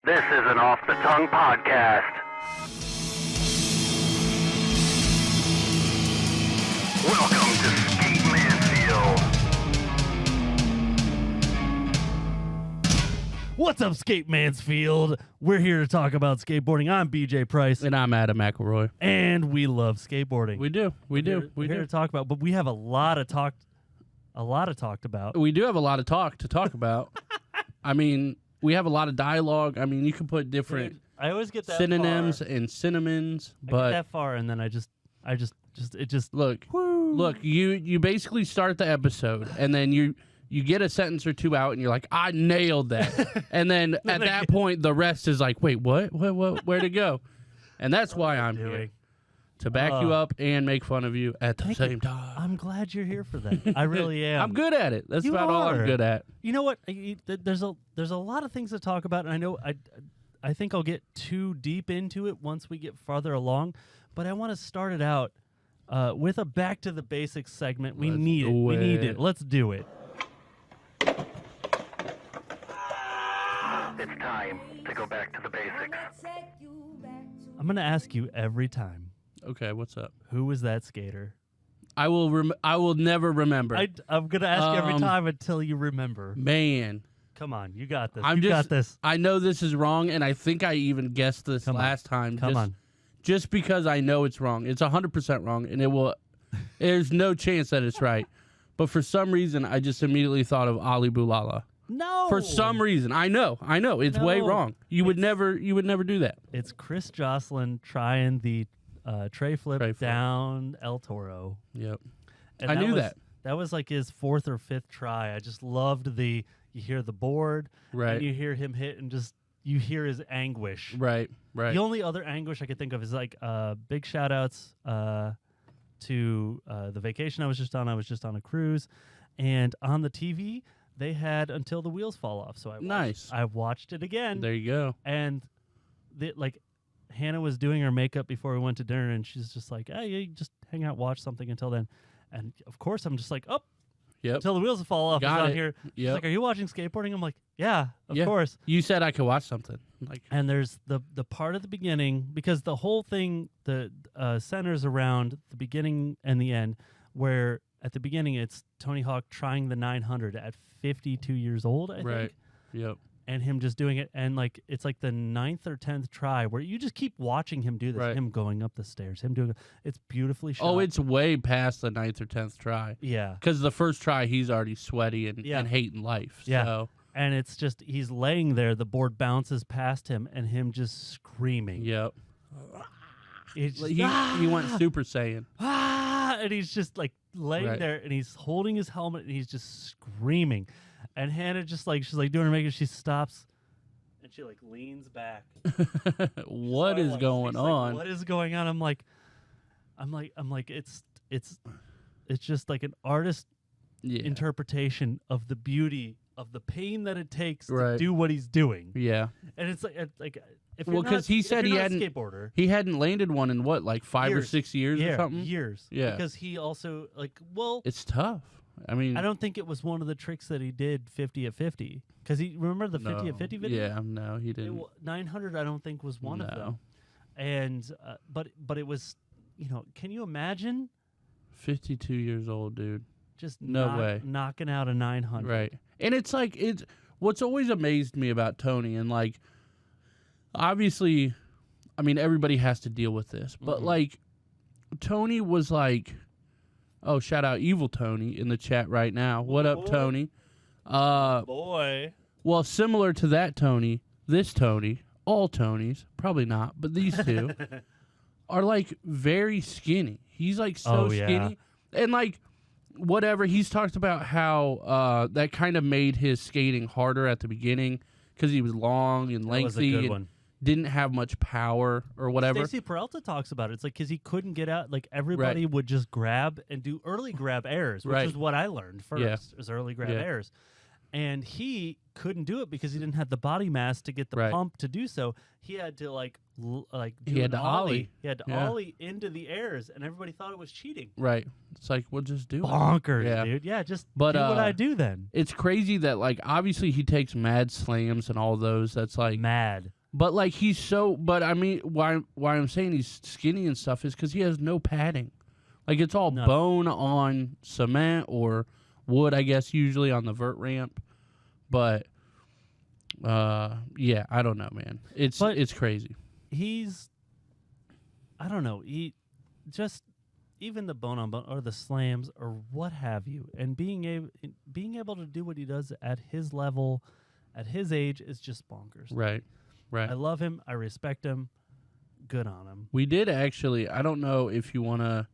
This is an Off the Tongue podcast. Welcome to Skate Mansfield. What's up, Skate Mansfield? We're here to talk about skateboarding. I'm BJ Price, And I'm Adam McElroy. and we love skateboarding. We do. We're here to talk about, but we have a lot of talked about. We do have a lot of talk to talk about. I mean, we have a lot of dialogue. I mean, you can put different I always get that synonyms far. and cinnamons, I get but that far, and then it just look, whoo. look. You basically start the episode, and then you get a sentence or two out, and you're like, I nailed that. And then at that point, the rest is like, wait, what? Where'd it go? And that's why I'm here. To back you up and make fun of you at the same time. I'm glad you're here for that. I really am. I'm good at it. That's You about all I'm are. good at. You know what? There's a lot of things to talk about, and I know I think I'll get too deep into it once we get farther along. But I want to start it out with a back to the basics segment. We need it. We need it. Let's do it. It's time to go back to the basics. I'm gonna ask you every time. Okay, what's up? Who was that skater? I will never remember. I'm gonna ask every time until you remember. Man. Come on, you got this. You got this. I know this is wrong, and I think I even guessed this last time. Come on. Just because I know it's wrong. It's 100% wrong, and there's no chance that it's right. But for some reason, I just immediately thought of Ali Boulala. No. For some reason. I know. It's way No. wrong. You would never do that. It's Chris Jocelyn trying the tray flip down El Toro. Yep. And I knew that. That was like his fourth or fifth try. I just loved you hear the board, Right. and you hear him hit, and just you hear his anguish. Right. The only other anguish I could think of is like big shout outs to the vacation I was just on. I was just on a cruise, and on the TV they had Until the Wheels Fall Off. So I watched it again. There you go. And Hannah was doing her makeup before we went to dinner, and she's just like, "Hey, you just hang out, watch something until then." And of course, I'm just like, "Oh, Yep. Until the Wheels Fall Off is Got on it. here." She's Yep. like, "Are you watching skateboarding?" I'm like, "Yeah, of course." You said I could watch something. And there's the part of the beginning, because the whole thing centers around the beginning and the end, where at the beginning it's Tony Hawk trying the 900 at 52 years old, I think. Yep. And him just doing it, and it's like the 9th or 10th try where you just keep watching him do this. Right. Him going up the stairs, him doing it. It's beautifully shot. Oh, it's way past the 9th or 10th try. Yeah. Because the first try, he's already sweaty and hating life. Yeah. So. And it's just, he's laying there, the board bounces past him, and him just screaming. Yep. It's just, He went Super Saiyan. And he's just like laying there, and he's holding his helmet, and he's just screaming. And Hannah just she's like doing her makeup, she stops, and she leans back. What is going on? What is going on? I'm like, it's just like an artist interpretation of the beauty of the pain that it takes to do what he's doing. Yeah. And it's like if because he said he hadn't skateboarder. He hadn't landed one in what, like 5 or 6 years or something? Years. Yeah. Because he also it's tough. I mean, I don't think it was one of the tricks that he did 50 at 50. Because he remember the 50 at 50 video? Yeah, no, he didn't. 900 I don't think was one of them. And but it was, can you imagine 52 years old, dude. just No way. knocking out a 900? Right. And it's what's always amazed me about Tony, and obviously, I mean, everybody has to deal with this, but Tony was oh, shout out Evil Tony in the chat right now. What up, Tony? Boy. Well, similar to that Tony, this Tony, all Tonys, probably not, but these two are very skinny. He's so skinny. And whatever, he's talked about how that kind of made his skating harder at the beginning because he was long and lengthy. That was a good one. Didn't have much power or whatever. Stacey Peralta talks about it. It's because he couldn't get out. Everybody would just grab and do early grab airs, which is what I learned first, is early grab airs. and he couldn't do it because he didn't have the body mass to get the pump to do so. He had to do he had an to ollie. He had to ollie into the airs, and everybody thought it was cheating. Right. It's like, we'll just do Bonkers, it. dude. Yeah, just but, do what I do then. It's crazy that, like, obviously he takes mad slams and all those. That's like mad. But like he's so. But I mean, why I'm saying he's skinny and stuff is because he has no padding. Like it's all bone on cement or wood, I guess, usually on the vert ramp. But yeah, I don't know, man. It's crazy. I don't know. He just even the bone on bone or the slams or what have you, and being able to do what he does at his level, at his age, is just bonkers. Right. I love him. I respect him. Good on him. We did actually. I don't know if you want to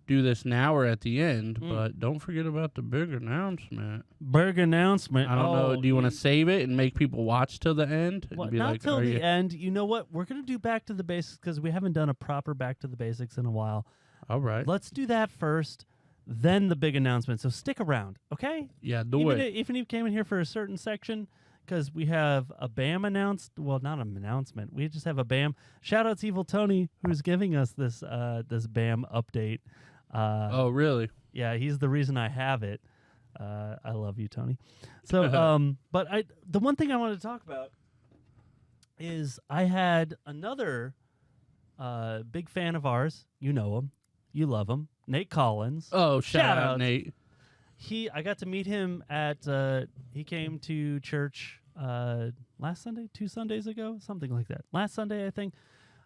do this now or at the end, but don't forget about the big announcement. Big announcement. I don't know. Do you want to save it and make people watch till the end? Well, not till the end. You know what? We're going to do Back to the Basics because we haven't done a proper Back to the Basics in a while. All right. Let's do that first, then the big announcement. So stick around, okay? Yeah, do it. Even if you came in here for a certain section, because we have a BAM announced. Well, not an announcement. We just have a BAM. Shout out to Evil Tony, who's giving us this BAM update. Oh, really? Yeah, he's the reason I have it. I love you, Tony. So, but the one thing I wanted to talk about is I had another big fan of ours. You know him, you love him, Nate Collins. Oh, shout out Nate. I got to meet him at. He came to church last Sunday, 2 Sundays ago, something like that. Last Sunday, I think.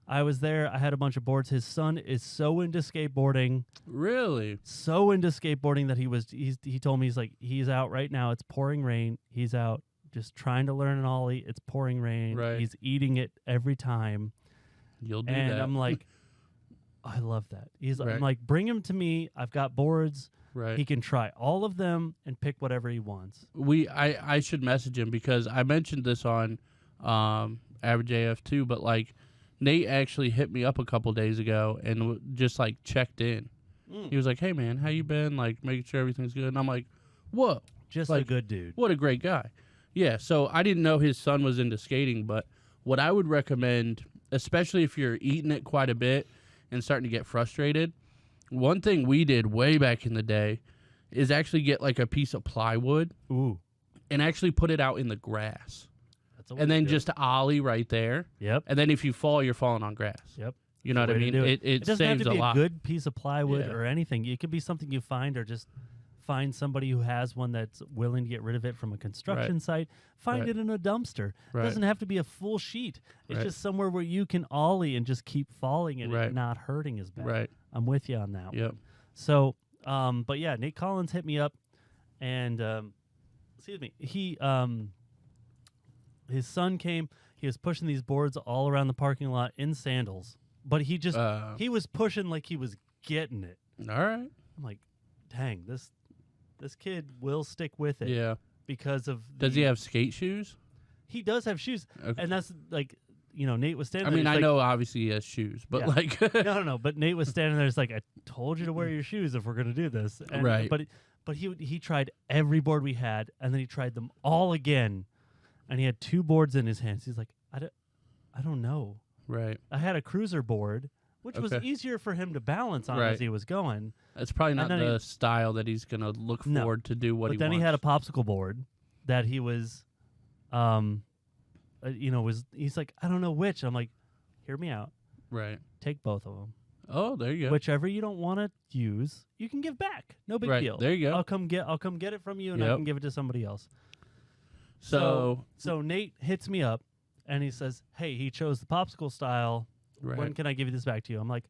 I was there. I had a bunch of boards. His son is so into skateboarding. Really? So into skateboarding that he told me he's out right now. It's pouring rain. He's out just trying to learn an ollie. It's pouring rain. Right. He's eating it every time. You'll do and that. I'm like, I love that. Right. I'm like, bring him to me. I've got boards. Right. He can try all of them and pick whatever he wants. I should message him because I mentioned this on Average AF too, but like Nate actually hit me up a couple days ago and just like checked in. He was like, "Hey man, how you been? Like making sure everything's good." And I'm like, "Whoa, just like, a good dude. What a great guy." Yeah. So I didn't know his son was into skating, but what I would recommend, especially if you're eating it quite a bit and starting to get frustrated, one thing we did way back in the day is actually get like a piece of plywood and actually put it out in the grass. And then just ollie right there. Yep. And then if you fall, you're falling on grass. Yep. You know what I mean? It doesn't saves have to be a lot. a good piece of plywood or anything. It could be something you find or just find somebody who has one that's willing to get rid of it from a construction site. Find it in a dumpster. It doesn't have to be a full sheet. It's just somewhere where you can ollie and just keep falling and it not hurting as bad. Right. I'm with you on that Yep. one. So, but yeah, Nate Collins hit me up and, excuse me, his son came. He was pushing these boards all around the parking lot in sandals, but he was pushing like he was getting it. All right. I'm like, dang, this kid will stick with it. Yeah. Because of does he have skate shoes? He does have shoes, okay. And that's like, Nate was standing. I mean, I know obviously he has shoes, but like, no. But Nate was standing there. It's like, I told you to wear your shoes if we're gonna do this. And, right. But he tried every board we had, and then he tried them all again. And he had 2 boards in his hands. He's like, I don't know. Right. I had a cruiser board, which was easier for him to balance on as he was going. That's probably not the style that he's going to look forward to do what he wants. But then he had a popsicle board that he was, he's like, I don't know which. I'm like, hear me out. Right. Take both of them. Oh, there you go. Whichever you don't want to use, you can give back. No big deal. There you go. I'll come get it from you, and I can give it to somebody else. So Nate hits me up, and he says, "Hey, he chose the popsicle style. Right. When can I give you this back to you?" I'm like,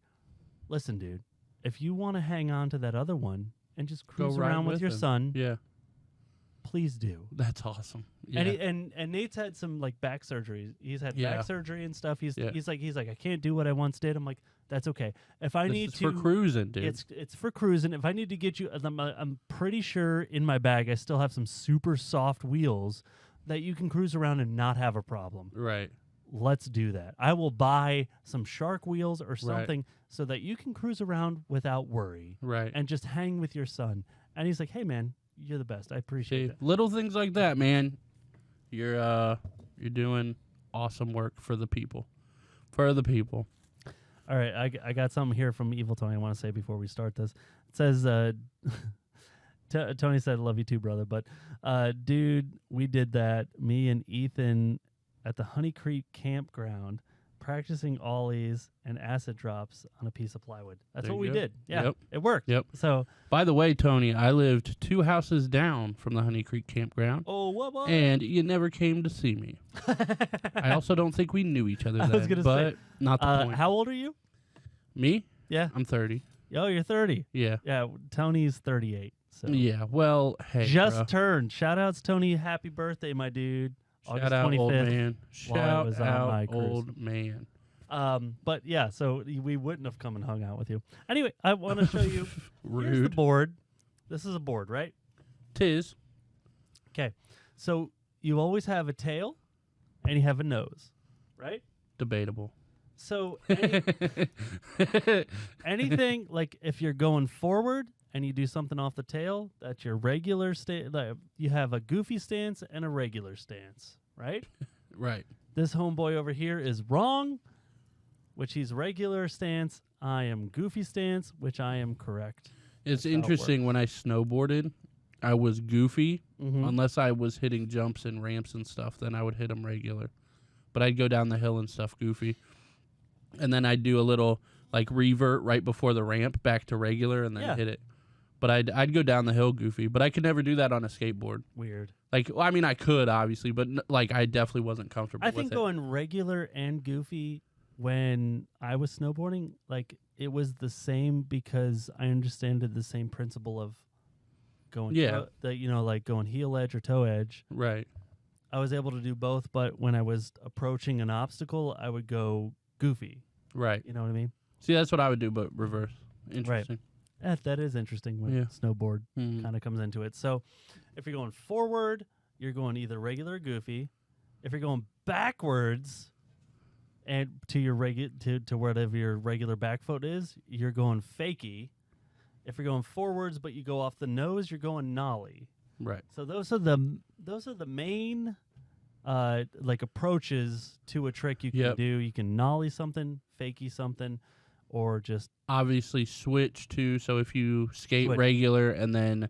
"Listen, dude, if you want to hang on to that other one and just cruise around with your son, please do." That's awesome. Yeah. And Nate's had some like back surgery. He's had back surgery and stuff. He's like I can't do what I once did. I'm like, that's okay. If I need to for cruising, dude. It's for cruising. If I need to get you, I'm pretty sure in my bag I still have some super soft wheels that you can cruise around and not have a problem. Right. Let's do that. I will buy some shark wheels or something so that you can cruise around without worry. Right. And just hang with your son. And he's like, "Hey man, you're the best. I appreciate it. Little things like that, man. You're doing awesome work for the people. For the people. All right, I got something here from Evil Tony I want to say before we start this. It says, Tony said, love you too, brother. But, dude, we did that. Me and Ethan at the Honey Creek campground practicing ollies and acid drops on a piece of plywood. That's There what you we go. did. Yeah, Yep. it worked. Yep. So, By the way, Tony, I lived 2 houses down from the Honey Creek campground. oh, what? And you never came to see me. I also don't think we knew each other I then, was gonna but say, not the point. how old are you? Me? Yeah. I'm 30. Oh, you're 30. Yeah. Yeah, Tony's 38. So Yeah. Well, hey, just bro. turned. Shout outs, Tony. Happy birthday, my dude. August Shout out, 25th. old man. while I Shout was on my out, cruise. old man. But yeah, so we wouldn't have come and hung out with you. Anyway, I want to show you. Here's the Rude. board. This is a board, right? Tis. Okay. So you always have a tail and you have a nose, right? Debatable. So anything, like if you're going forward and you do something off the tail, that's your regular stance. You have a goofy stance and a regular stance, right? Right. This homeboy over here is wrong, which he's regular stance. I am goofy stance, which I am correct. It's That's how it interesting. When I snowboarded, I was goofy. Mhm. Unless I was hitting jumps and ramps and stuff, then I would hit them regular. But I'd go down the hill and stuff goofy. And then I'd do a little like revert right before the ramp back to regular and then Yeah. hit it. But I'd go down the hill goofy. But I could never do that on a skateboard. Weird. Like, well, I mean, I could obviously, but like I definitely wasn't comfortable I with think it. going regular and goofy when I was snowboarding, like it was the same because I understand the same principle of going, Yeah. like going heel edge or toe edge. Right. I was able to do both, but when I was approaching an obstacle, I would go goofy. Right. You know what I mean? See, that's what I would do, but reverse. Interesting. That is interesting when Yeah. snowboard Mhm. kind of comes into it. So if you're going forward, you're going either regular or goofy. If you're going backwards and to your to whatever your regular back foot is, you're going fakie. If you're going forwards but you go off the nose, you're going nollie. Right. So those are the main like approaches to a trick you can Yep. do. You can nollie something, fakie something, or just Obviously, switch too. So if you skate Switch. regular and then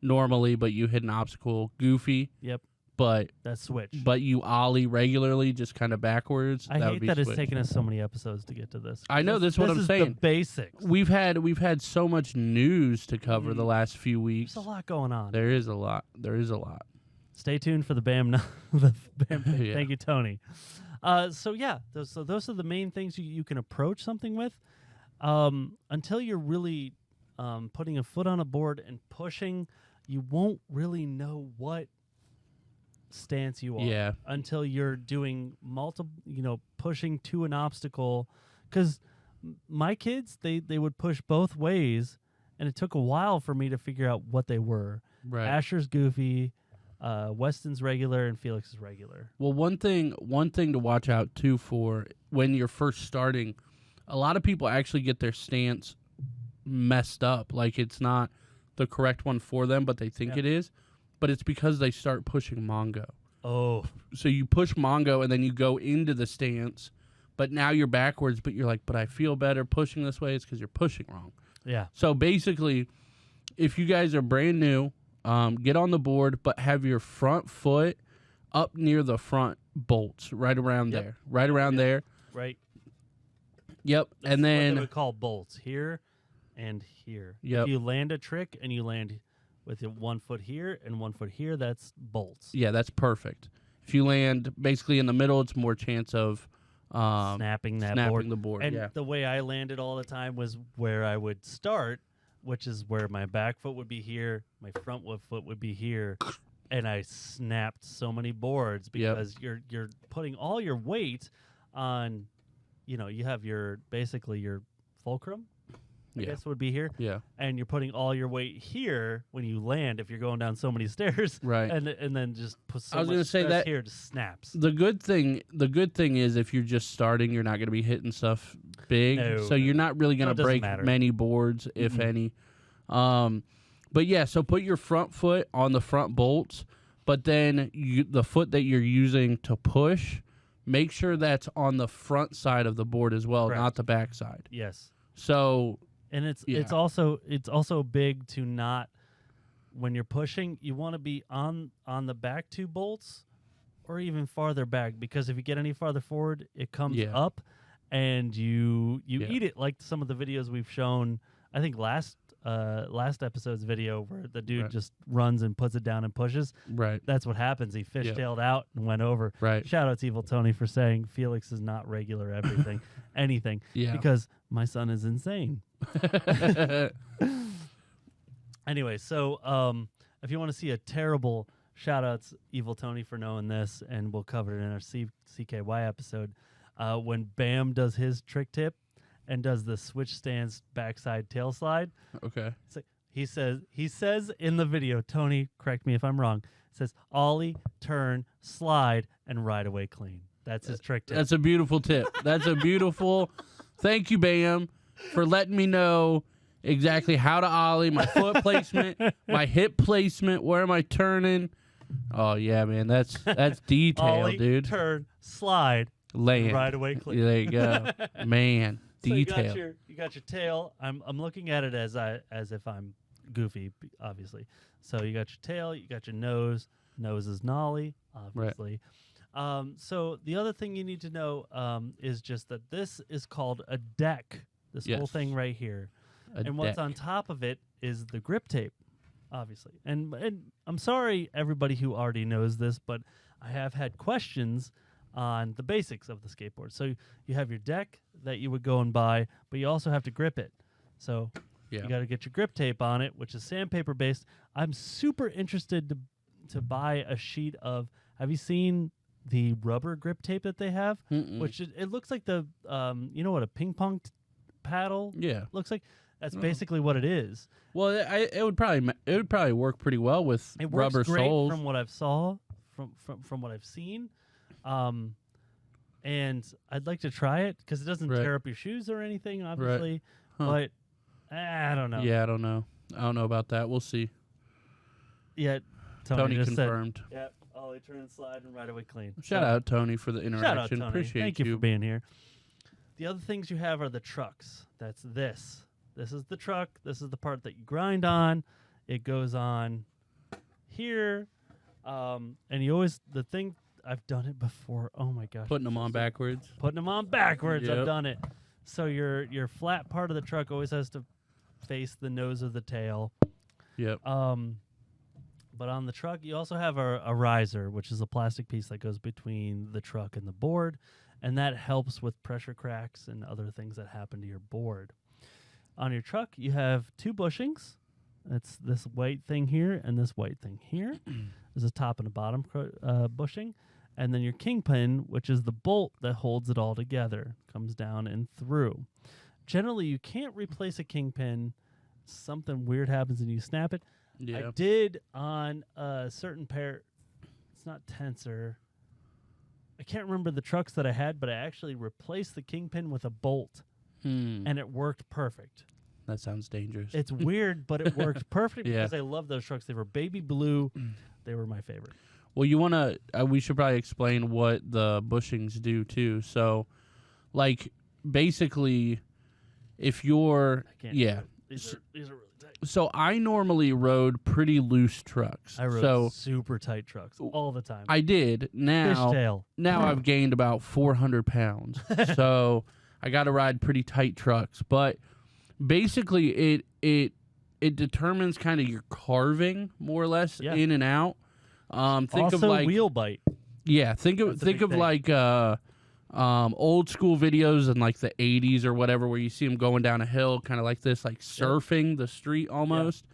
normally, but you hit an obstacle goofy, yep, but that switch. you ollie regularly, just kind of backwards. I that would hate be that it's switch. taken us so many episodes to get to this. I know, that's what I'm is saying. The basics. We've had so much news to cover the last few weeks. There's a lot going on. There is a lot. There is a lot. Stay tuned for the BAM. The BAM Yeah. Thank you, Tony. So yeah, those are the main things you can approach something with. Until you're really putting a foot on a board and pushing, you won't really know what stance you are. Yeah. Until you're doing pushing to an obstacle. Because my kids, they would push both ways, and it took a while for me to figure out what they were. Right. Asher's goofy, Weston's regular, and Felix is regular. Well, one thing to watch out too for when you're first starting, a lot of people actually get their stance messed up. Like it's not the correct one for them, but they think it is. But it's because they start pushing Mongo. Oh, So you push Mongo and then you go into the stance, but now you're backwards, but you're like, but I feel better pushing this way. It's because you're pushing wrong. yeah. So basically, if you guys are brand new, get on the board, but have your front foot up near the front bolts, right around Yep. there. Right around there. Right. Yep. That's And what then, they would call bolts here and here. Yep. If you land a trick and you land with your 1 foot here and 1 foot here, that's bolts. yeah, that's perfect. If you land basically in the middle, it's more chance of Snapping that snapping board. the board. And Yeah. the way I landed all the time was where I would start, which is where my back foot would be here, my front foot would be here, and I snapped so many boards because you're putting all your weight on, you have basically your fulcrum, I Yeah. guess would be here, Yeah. and you're putting all your weight here when you land if you're going down so many stairs, Right. and then just put so I was much gonna say stress that- here, it just snaps. The good thing is if you're just starting, you're not going to be hitting stuff big. No, so no, you're not really No, going it to doesn't break matter. many boards, if any. But yeah, so put your front foot on the front bolts, but then the foot that you're using to push, make sure that's on the front side of the board as well, Correct. not the back side. Yes. So And it's also big to not, when you're pushing, you want to be on the back two bolts or even farther back, because if you get any farther forward, it comes up and you eat it, like some of the videos we've shown. I think last episode's video where the dude just runs and puts it down and pushes. Right. That's what happens. He fishtailed out and went over. Right. Shout out to Evil Tony for saying Felix is not regular everything, anything. Yeah. Because my son is insane. Anyway, so if you want to see a terrible, shout outs Evil Tony for knowing this, and we'll cover it in our CKY episode. When Bam does his trick tip and does the switch stance backside tail slide. Okay. So he says in the video, Tony, correct me if I'm wrong, says ollie, turn, slide, and ride away clean. That's his trick tip. That's a beautiful tip. That's a beautiful. Thank you, Bam, for letting me know exactly how to ollie, my foot placement, my hip placement, where am I turning. Oh yeah, man, that's detail, ollie, dude. Turn, slide, land, ride away clean. There you go, man. So Detail. you got your tail. I'm looking at it as if I'm goofy, obviously. So you got your tail, you got your nose. Nose is nollie, obviously. Right. So the other thing you need to know is just that this is called a deck. This whole thing right here, and what's on top of it is the grip tape, obviously. And I'm sorry, everybody who already knows this, but I have had questions on the basics of the skateboard. So you have your deck that you would go and buy, but you also have to grip it. So you got to get your grip tape on it, which is sandpaper based. I'm super interested to buy a sheet of. Have you seen the rubber grip tape that they have? Which it looks like the you know what a ping pong paddle looks like. That's basically what it is. Well, it would probably work pretty well with rubber works great soles. From what I've from what I've seen. And I'd like to try it because it doesn't tear up your shoes or anything, obviously. But I don't know. Yeah, I don't know. I don't know about that. We'll see. Yeah, Tony just confirmed. Said, yep, ollie, turn, slide, and ride away clean. Shout out Tony for the interaction. Shout out, Tony. Appreciate Thank you for being here. The other things you have are the trucks. That's this. This is the truck. This is the part that you grind on. It goes on here, and you always the thing. I've done it before. Oh my gosh. Putting them on backwards. Putting them on backwards. Yep. I've done it. So your flat part of the truck always has to face the nose of the tail. Yep. But on the truck, you also have a riser, which is a plastic piece that goes between the truck and the board, and that helps with pressure cracks and other things that happen to your board. On your truck, you have two bushings. That's this white thing here and this white thing here. There's a top and a bottom bushing. And then your kingpin, which is the bolt that holds it all together, comes down and through. Generally, you can't replace a kingpin. Something weird happens and you snap it. Yeah. I did on a certain pair. It's not Tensor. I can't remember the trucks that I had, but I actually replaced the kingpin with a bolt, and it worked perfect. That sounds dangerous. It's weird, but it worked perfect because I love those trucks. They were baby blue. They were my favorite. Well, you want to, we should probably explain what the bushings do too. So, like, basically, if you're, These are really tight. So I normally rode pretty loose trucks. I rode super tight trucks all the time. I did. Now I've gained about 400 pounds. So I got to ride pretty tight trucks. But basically, it determines kind of your carving more or less in and out. Think also of like wheel bite. Yeah, think of like old school videos in like the 80s or whatever, where you see them going down a hill, kind of like this, like surfing the street almost.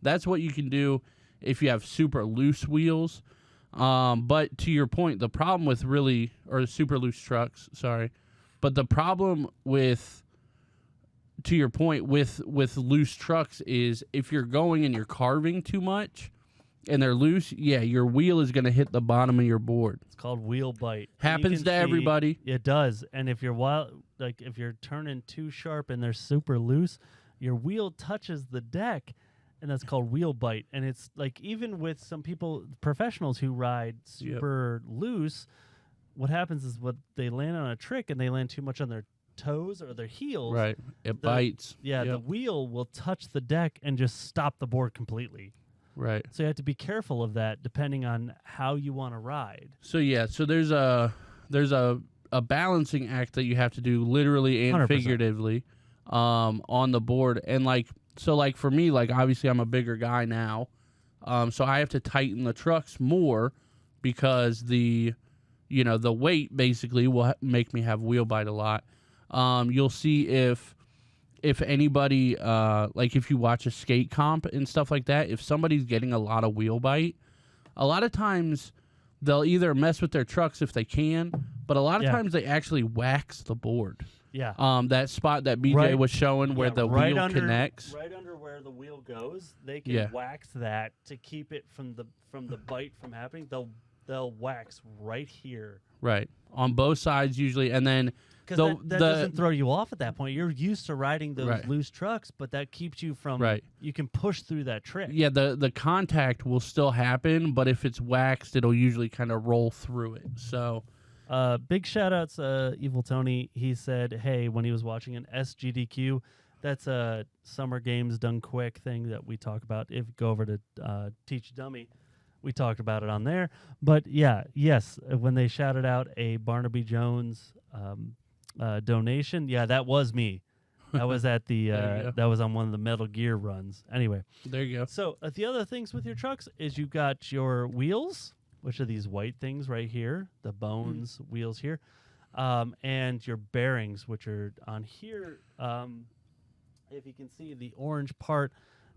That's what you can do if you have super loose wheels. But to your point, the problem with super loose trucks, sorry, but the problem with, to your point, with loose trucks is if you're going and you're carving too much and they're loose, your wheel is going to hit the bottom of your board. It's called wheel bite. Happens to everybody. It does. And if you're if you're turning too sharp and they're super loose, your wheel touches the deck and that's called wheel bite. And it's like even with some people, professionals who ride super loose, what happens is they land on a trick and they land too much on their toes or their heels. Right. It bites. Yeah, the wheel will touch the deck and just stop the board completely. Right. So you have to be careful of that depending on how you want to ride. So so there's a balancing act that you have to do literally and 100%. figuratively on the board. And like for me, like obviously I'm a bigger guy now. So I have to tighten the trucks more because the weight basically will make me have wheel bite a lot. You'll see if anybody, like if you watch a skate comp and stuff like that, if somebody's getting a lot of wheel bite, a lot of times they'll either mess with their trucks if they can, but a lot of times they actually wax the board. Yeah. That spot that BJ was showing where the wheel connects. Right under where the wheel goes, they can wax that to keep it from the bite from happening. They'll wax right here. Right. On both sides usually, and then because that doesn't throw you off at that point. You're used to riding those loose trucks, but that keeps you from. Right. You can push through that trick. Yeah. The contact will still happen, but if it's waxed, it'll usually kind of roll through it. So. Big shout outs, Evil Tony. He said, hey, when he was watching an SGDQ, that's a Summer Games Done Quick thing that we talk about. If you go over to Teach Dummy, we talked about it on there. But yes, when they shouted out a Barnaby Jones donation, that was me. That was at the that was on one of the Metal Gear runs. Anyway, there you go. So the other things with your trucks is you got your wheels, which are these white things right here, the bones wheels here, and your bearings, which are on here. If you can see the orange part,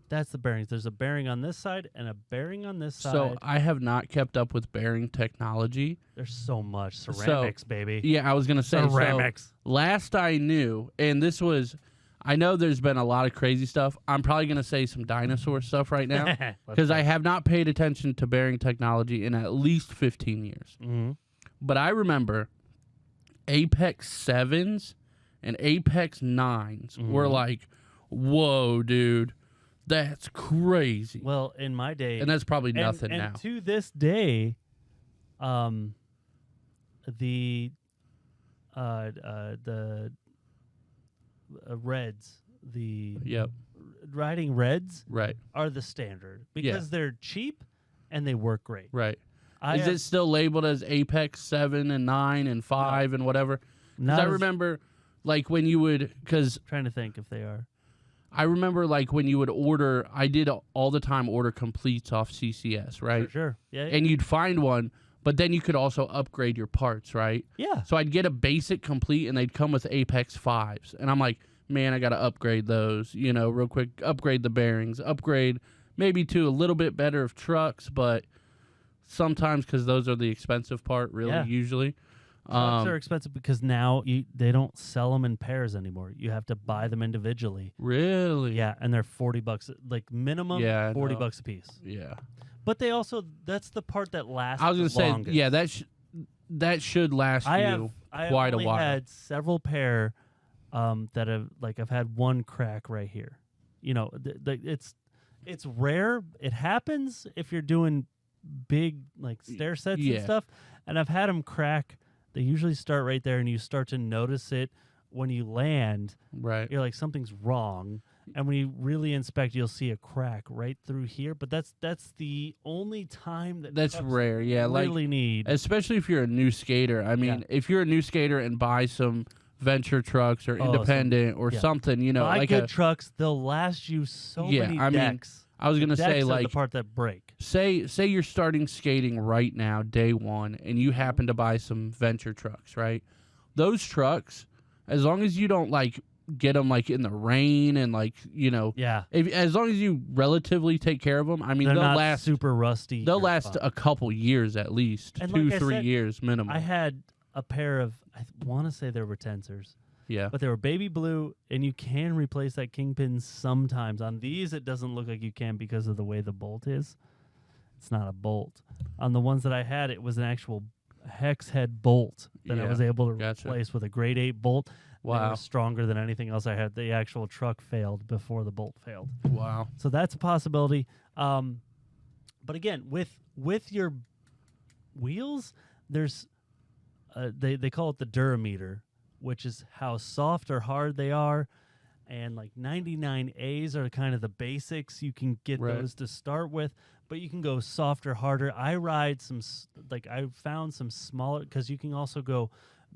that's the bearings. There's a bearing on this side and a bearing on this side. So I have not kept up with bearing technology. There's so much. Ceramics, baby. Yeah, I was going to say. Ceramics. So last I knew, and this was, I know there's been a lot of crazy stuff. I'm probably going to say some dinosaur stuff right now because I have not paid attention to bearing technology in at least 15 years. Mm-hmm. But I remember Apex 7s and Apex 9s were like, whoa, dude, that's crazy. Well, in my day. And that's probably nothing now. And to this day, the reds, riding reds are the standard because they're cheap and they work great. Right. Is it still labeled as Apex 7 and 9 and 5 and whatever? Because I remember, like, when you would... Trying to think if they are. I remember, like, when you would order... I did all the time order completes off CCS, right? Sure. Yeah. And you'd find one, but then you could also upgrade your parts, right? Yeah. So I'd get a basic complete, and they'd come with Apex 5s. And I'm like, man, I got to upgrade those, real quick. Upgrade the bearings. Upgrade maybe to a little bit better of trucks, but sometimes because those are the expensive part, really, usually. Trucks are expensive because now they don't sell them in pairs anymore. You have to buy them individually. Really? Yeah, and they're $40, like minimum $40 a piece. Yeah. But they also, that's the part that lasts I was going to say, longest. yeah, that should last quite a while. I had several pair that have, like, I've had one crack right here. It's rare. It happens if you're doing big, like, stair sets and stuff. And I've had them crack. They usually start right there, and you start to notice it when you land. Right. You're like, something's wrong. And when you really inspect, you'll see a crack right through here. But that's the only time that's rare. Yeah, really need. Especially if you're a new skater. I mean, if you're a new skater and buy some venture trucks or independent or something, buy like good trucks, they'll last you so many decks. I was gonna say, like, the part that break. Say you're starting skating right now, day one, and you happen to buy some venture trucks, right? Those trucks, as long as you don't, like, get them, like, in the rain and, like, as long as you relatively take care of them, I mean, they'll not last super rusty. They'll last a couple years at least, and 2-3 years minimum. I had a pair of, I want to say they were tensors. Yeah. But they were baby blue, and you can replace that kingpin sometimes. On these, it doesn't look like you can because of the way the bolt is. It's not a bolt. On the ones that I had, it was an actual hex head bolt that I was able to replace with a grade 8 bolt. They Wow. were stronger than anything else I had. The actual truck failed before the bolt failed. Wow. So that's a possibility. But again, with your wheels, there's they call it the durameter, which is how soft or hard they are. And like 99As are kind of the basics. You can get Right. those to start with, but you can go softer, harder. I ride I found some smaller, because you can also go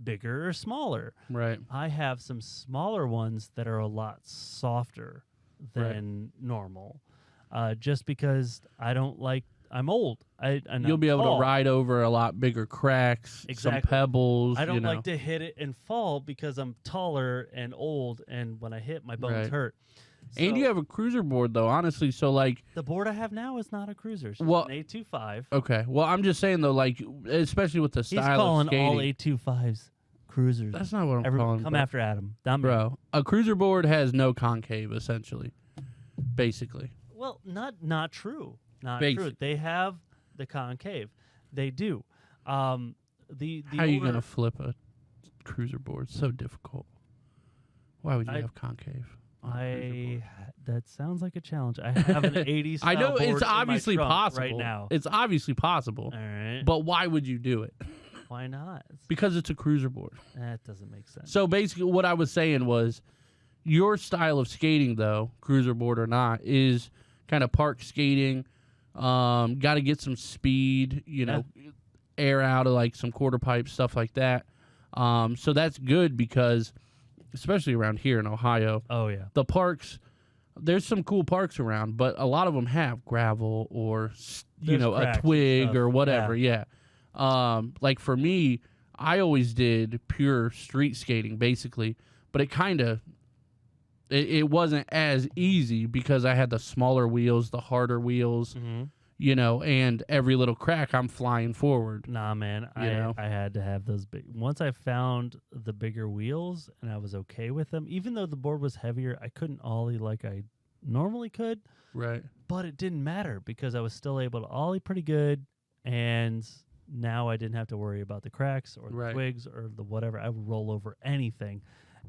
bigger or smaller. Right. I have some smaller ones that are a lot softer than normal, just because I'm old. You'll be able to ride over a lot bigger cracks, Exactly. some pebbles. I don't you know. like to hit it and fall because I'm taller and old, and when I hit, my bones Right. hurt. And So you have a cruiser board, though, honestly. So, like, the board I have now is not a cruiser. It's Well- an 825. okay. Well, I'm just saying, though, like, especially with the He's style of calling skating. all 825s cruisers. That's not what I'm Everyone, calling come bro. after Adam. Not me. Bro, a cruiser board has no concave, essentially. Basically. Well, not true. Not Basic. true. They have the concave. They do. The How are you older- going to flip a cruiser board? So difficult. Why would you I- have concave? on a cruiser board? That sounds like a challenge. I have an 80s. I know style board it's in my obviously trunk possible. right now. It's obviously possible. All right. But why would you do it? Why not? Because it's a cruiser board. That doesn't make sense. So basically, what I was saying was, your style of skating, though, cruiser board or not, is kind of park skating. Got to get some speed, air out of like some quarter pipe, stuff like that. So that's good because, especially around here in Ohio, Oh yeah. the parks, there's some cool parks around, but a lot of them have gravel or There's a cracks and twig stuff. or whatever. Yeah. Like for me, I always did pure street skating basically, but it kind of it wasn't as easy because I had the smaller wheels, the harder wheels, and every little crack I'm flying forward. Nah, man. You know? I had to have those big. Once I found the bigger wheels and I was okay with them, even though the board was heavier, I couldn't ollie like I normally could. Right. But it didn't matter because I was still able to ollie pretty good, and now I didn't have to worry about the cracks or the Right. twigs or the whatever. I would roll over anything,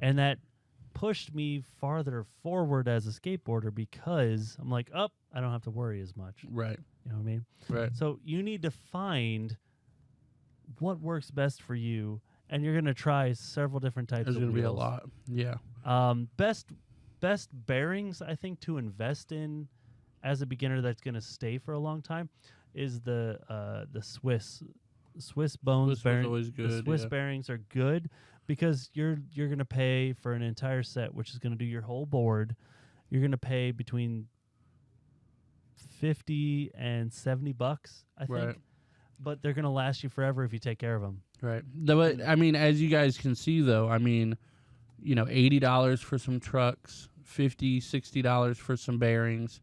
and that pushed me farther forward as a skateboarder because I'm like, I don't have to worry as much. Right. You know what I mean? Right. So you need to find what works best for you, and you're gonna try several different types There's of going to be a wheels. lot. Yeah. Best bearings I think to invest in as a beginner that's gonna stay for a long time is the Swiss bones Swiss was bearing. always The good, Swiss yeah. bearings are good because you're gonna pay for an entire set, which is gonna do your whole board. You're gonna pay between $50 and $70, I think. Right. But they're gonna last you forever if you take care of them. Right. But I mean, as you guys can see, though, I mean, $80 for some trucks, $50, $60 for some bearings.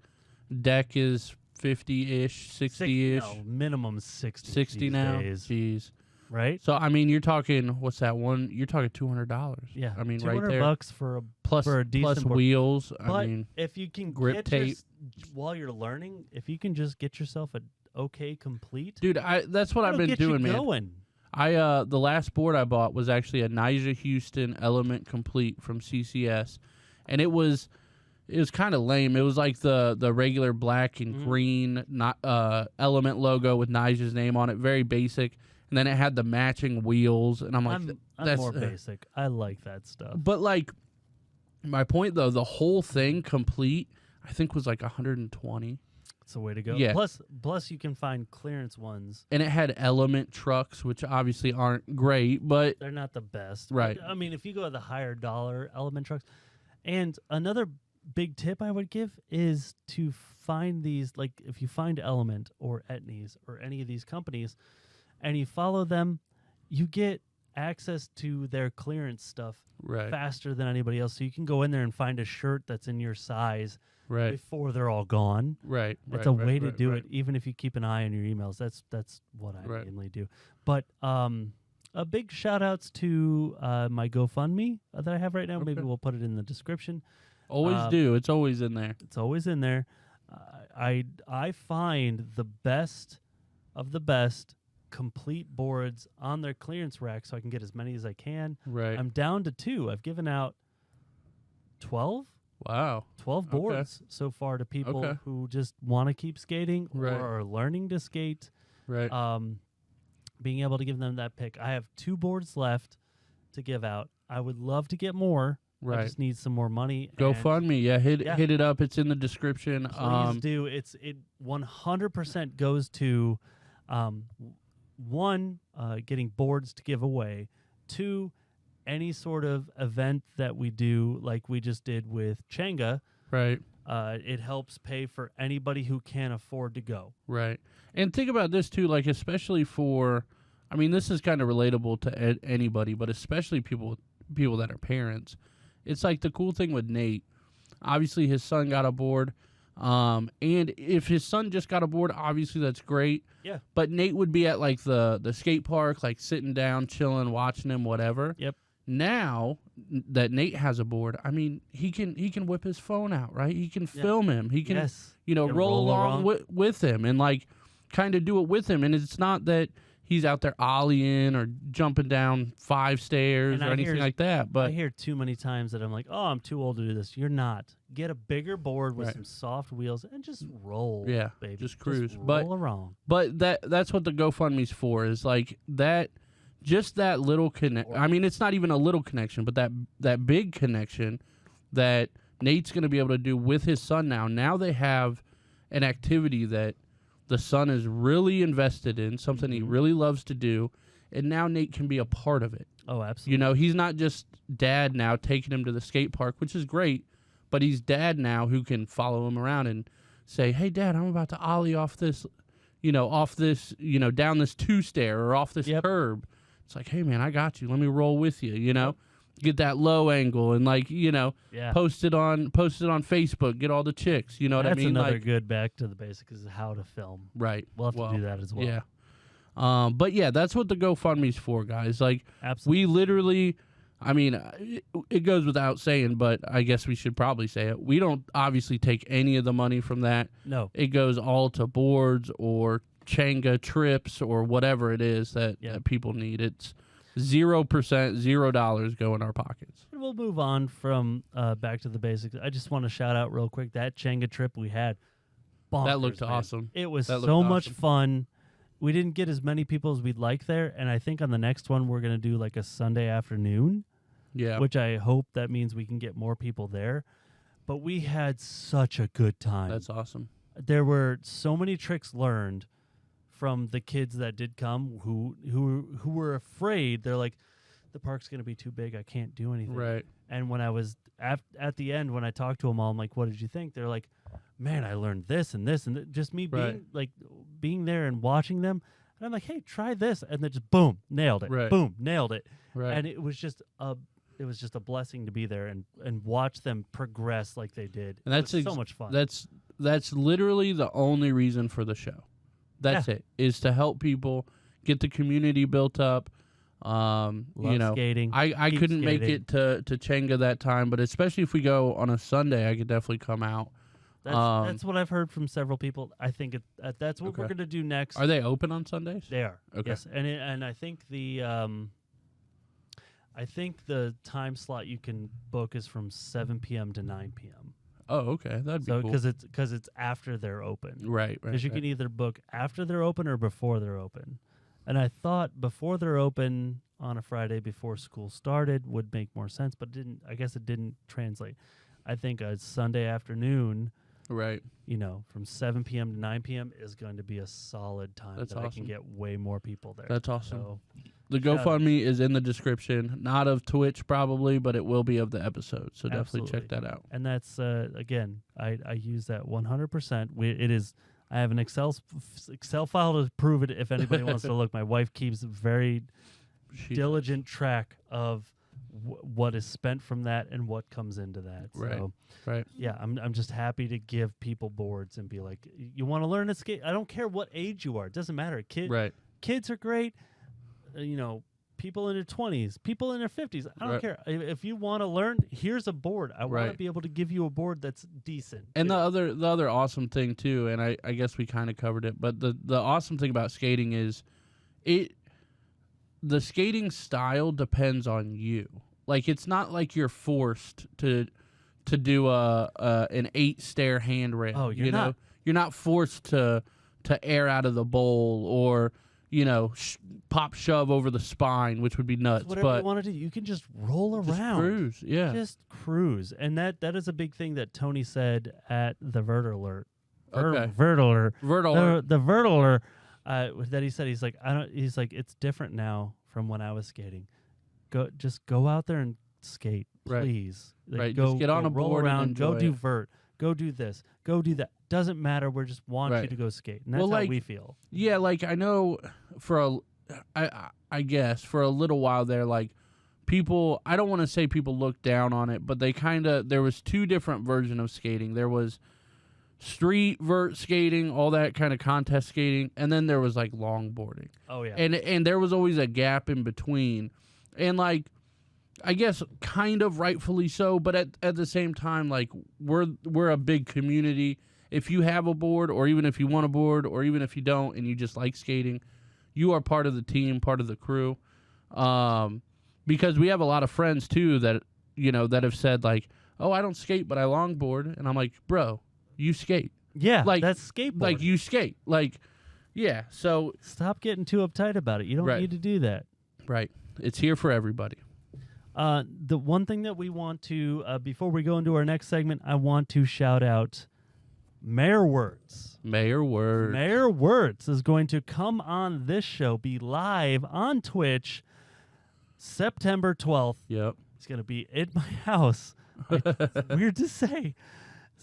Deck is 50-ish, 60-ish, No, minimum 60. 60 these now. days, Jeez. right? So I mean, you're talking what's that one? You're talking $200. Yeah, I mean, right $200 there. for a Plus for a decent board. wheels. But I mean, if you can grip get your tape. while you're learning, if you can just get yourself a okay complete, dude, that's what I've it'll been get doing, you man. going. The last board I bought was actually a Nyjah Houston Element Complete from CCS, and it was kind of lame. It was like the regular black and green Element logo with Nyjah's name on it, very basic. And then it had the matching wheels, and I'm like, I'm that's more basic. I like that stuff. But like, my point though, the whole thing complete, I think was like 120. It's the way to go. Yeah. Plus you can find clearance ones. And it had Element trucks, which obviously aren't great, but They're not the best. Right. I mean, if you go with the higher dollar Element trucks. And another big tip I would give is to find these, like if you find Element or Etnies or any of these companies and you follow them, you get access to their clearance stuff right, faster than anybody else. So you can go in there and find a shirt that's in your size right, before they're all gone. right. It's a way to do it, even if you keep an eye on your emails. That's what I Right. mainly do. But a big shout outs to my GoFundMe that I have right now. Maybe Okay. we'll put it in the description. Always do. It's always in there. It's always in there. I find the best of the best complete boards on their clearance rack so I can get as many as I can. Right. I'm down to 2. I've given out 12 Wow. boards so far to people who just want to keep skating or are learning to skate. Right. Being able to give them that pick. I have 2 boards left to give out. I would love to get more. Right. I just need some more money. GoFundMe. Yeah, hit it up. It's in the description. Please do. It 100% goes to 1, getting boards to give away. 2, any sort of event that we do, like we just did with Changa. Right. It helps pay for anybody who can't afford to go. Right. And think about this too, like especially for, I mean, this is kind of relatable to anybody, but especially people that are parents. It's like the cool thing with Nate. Obviously, his son got a board. And if his son just got a board, obviously that's great. Yeah. But Nate would be at like the skate park, like sitting down, chilling, watching him, whatever. Yep. Now that Nate has a board, I mean, he can whip his phone out, right? He can film him. He can, roll along with him and like kind of do it with him. And it's not that he's out there ollieing or jumping down 5 stairs or anything like that. But I hear too many times that I'm like, oh, I'm too old to do this. You're not. Get a bigger board with some soft wheels and just roll. Yeah, baby. just cruise. Just roll around. But that's what the GoFundMe's for, is like that. Just that little I mean, it's not even a little connection, but that big connection that Nate's going to be able to do with his son now. Now they have an activity that the son is really invested in, something he really loves to do, and now Nate can be a part of it. Oh, absolutely. You know, he's not just dad now taking him to the skate park, which is great, but he's dad now who can follow him around and say, hey, Dad, I'm about to ollie off this, down this 2-stair or off this curb. It's like, hey, man, I got you. Let me roll with you, Get that low angle and, post it on Facebook. Get all the chicks. You know what I mean? That's another good back to the basics is how to film. Right. We'll have to do that as well. Yeah. But, yeah, that's what the GoFundMe's for, guys. Like, absolutely. We literally, I mean, it goes without saying, but I guess we should probably say it. We don't obviously take any of the money from that. No. It goes all to boards or Changa trips or whatever it is that people need. It's 0%, $0 go in our pockets. We'll move on from back to the basics. I just want to shout out real quick that Changa trip we had. Bonkers, that looked man. awesome. It was so much fun. We didn't get as many people as we'd like there, and I think on the next one we're going to do like a Sunday afternoon. Yeah. Which I hope that means we can get more people there. But we had such a good time. That's awesome. There were so many tricks learned from the kids that did come who were afraid. They're like, the park's going to be too big. I can't do anything. Right. And when I was at the end, when I talked to them all, I'm like, what did you think? They're like, man, I learned this and this. And just me being there and watching them. And I'm like, hey, try this. And then just boom, nailed it. Right. Boom, nailed it. Right. And it was just a blessing to be there and watch them progress like they did. And that's so much fun. That's literally the only reason for the show. That's it, is to help people get the community built up. Skating. I couldn't make it to Changa that time, but especially if we go on a Sunday, I could definitely come out. That's what I've heard from several people. I think that's what we're going to do next. Are they open on Sundays? They are. Okay. Yes, and I think the time slot you can book is from 7 p.m. to 9 p.m. Oh, okay, that'd be cool. Because it's after they're open. Right. Because you can either book after they're open or before they're open. And I thought before they're open on a Friday before school started would make more sense, but I guess it didn't translate. I think a Sunday afternoon, right, from 7 p.m. to 9 p.m. is going to be a solid time. That's I awesome. can get way more people there. That's awesome. So, the GoFundMe is in the description, not of Twitch probably, but it will be of the episode. So definitely check that out. And that's again, I use that 100%. It is. I have an Excel file to prove it. If anybody wants to look, my wife keeps very diligent track of what is spent from that and what comes into that. Right. So, right. Yeah, I'm just happy to give people boards and be like, you want to learn to skate? I don't care what age you are. It doesn't matter. Kids are great. People in their 20s, people in their 50s. I don't care. If you want to learn, here's a board. I want to be able to give you a board that's decent. And the other awesome thing too, and I guess we kind of covered it, but the awesome thing about skating is the skating style depends on you. Like, it's not like you're forced to do an 8-stair handrail. Oh, you're not. You're not forced to air out of the bowl or, pop shove over the spine, which would be nuts. Whatever you want to do, you can just roll around. Just cruise, yeah. Just cruise. And that is a big thing that Tony said at the Vert Alert. Okay. Vert Alert. The Vert Alert that he said, he's like, it's different now from when I was skating. Just go out there and skate, please. Right. Like, Just get on a roll board around, and enjoy go do it. vert, go do this, go do that. Doesn't matter. We just want you to go skate, and that's how we feel. Yeah, like I know I guess for a little while there, like people, I don't want to say people looked down on it, but they there was two different versions of skating. There was street vert skating, all that kind of contest skating, and then there was like longboarding. Oh yeah, and there was always a gap in between, and like I guess kind of rightfully so, but at the same time, like we're a big community. If you have a board, or even if you want a board, or even if you don't and you just like skating, you are part of the team, part of the crew. Because we have a lot of friends too that that have said like, "Oh, I don't skate, but I longboard," and I'm like, "Bro, you skate." Yeah, like that's skateboarding. Like you skate. Like, yeah. So stop getting too uptight about it. You don't need to do that. Right. It's here for everybody. The one thing that we want to, before we go into our next segment, I want to shout out Mayor Words. Mayor Words. Mayor Words is going to come on this show, be live on Twitch, September 12th. Yep. It's going to be at my house. It's weird to say.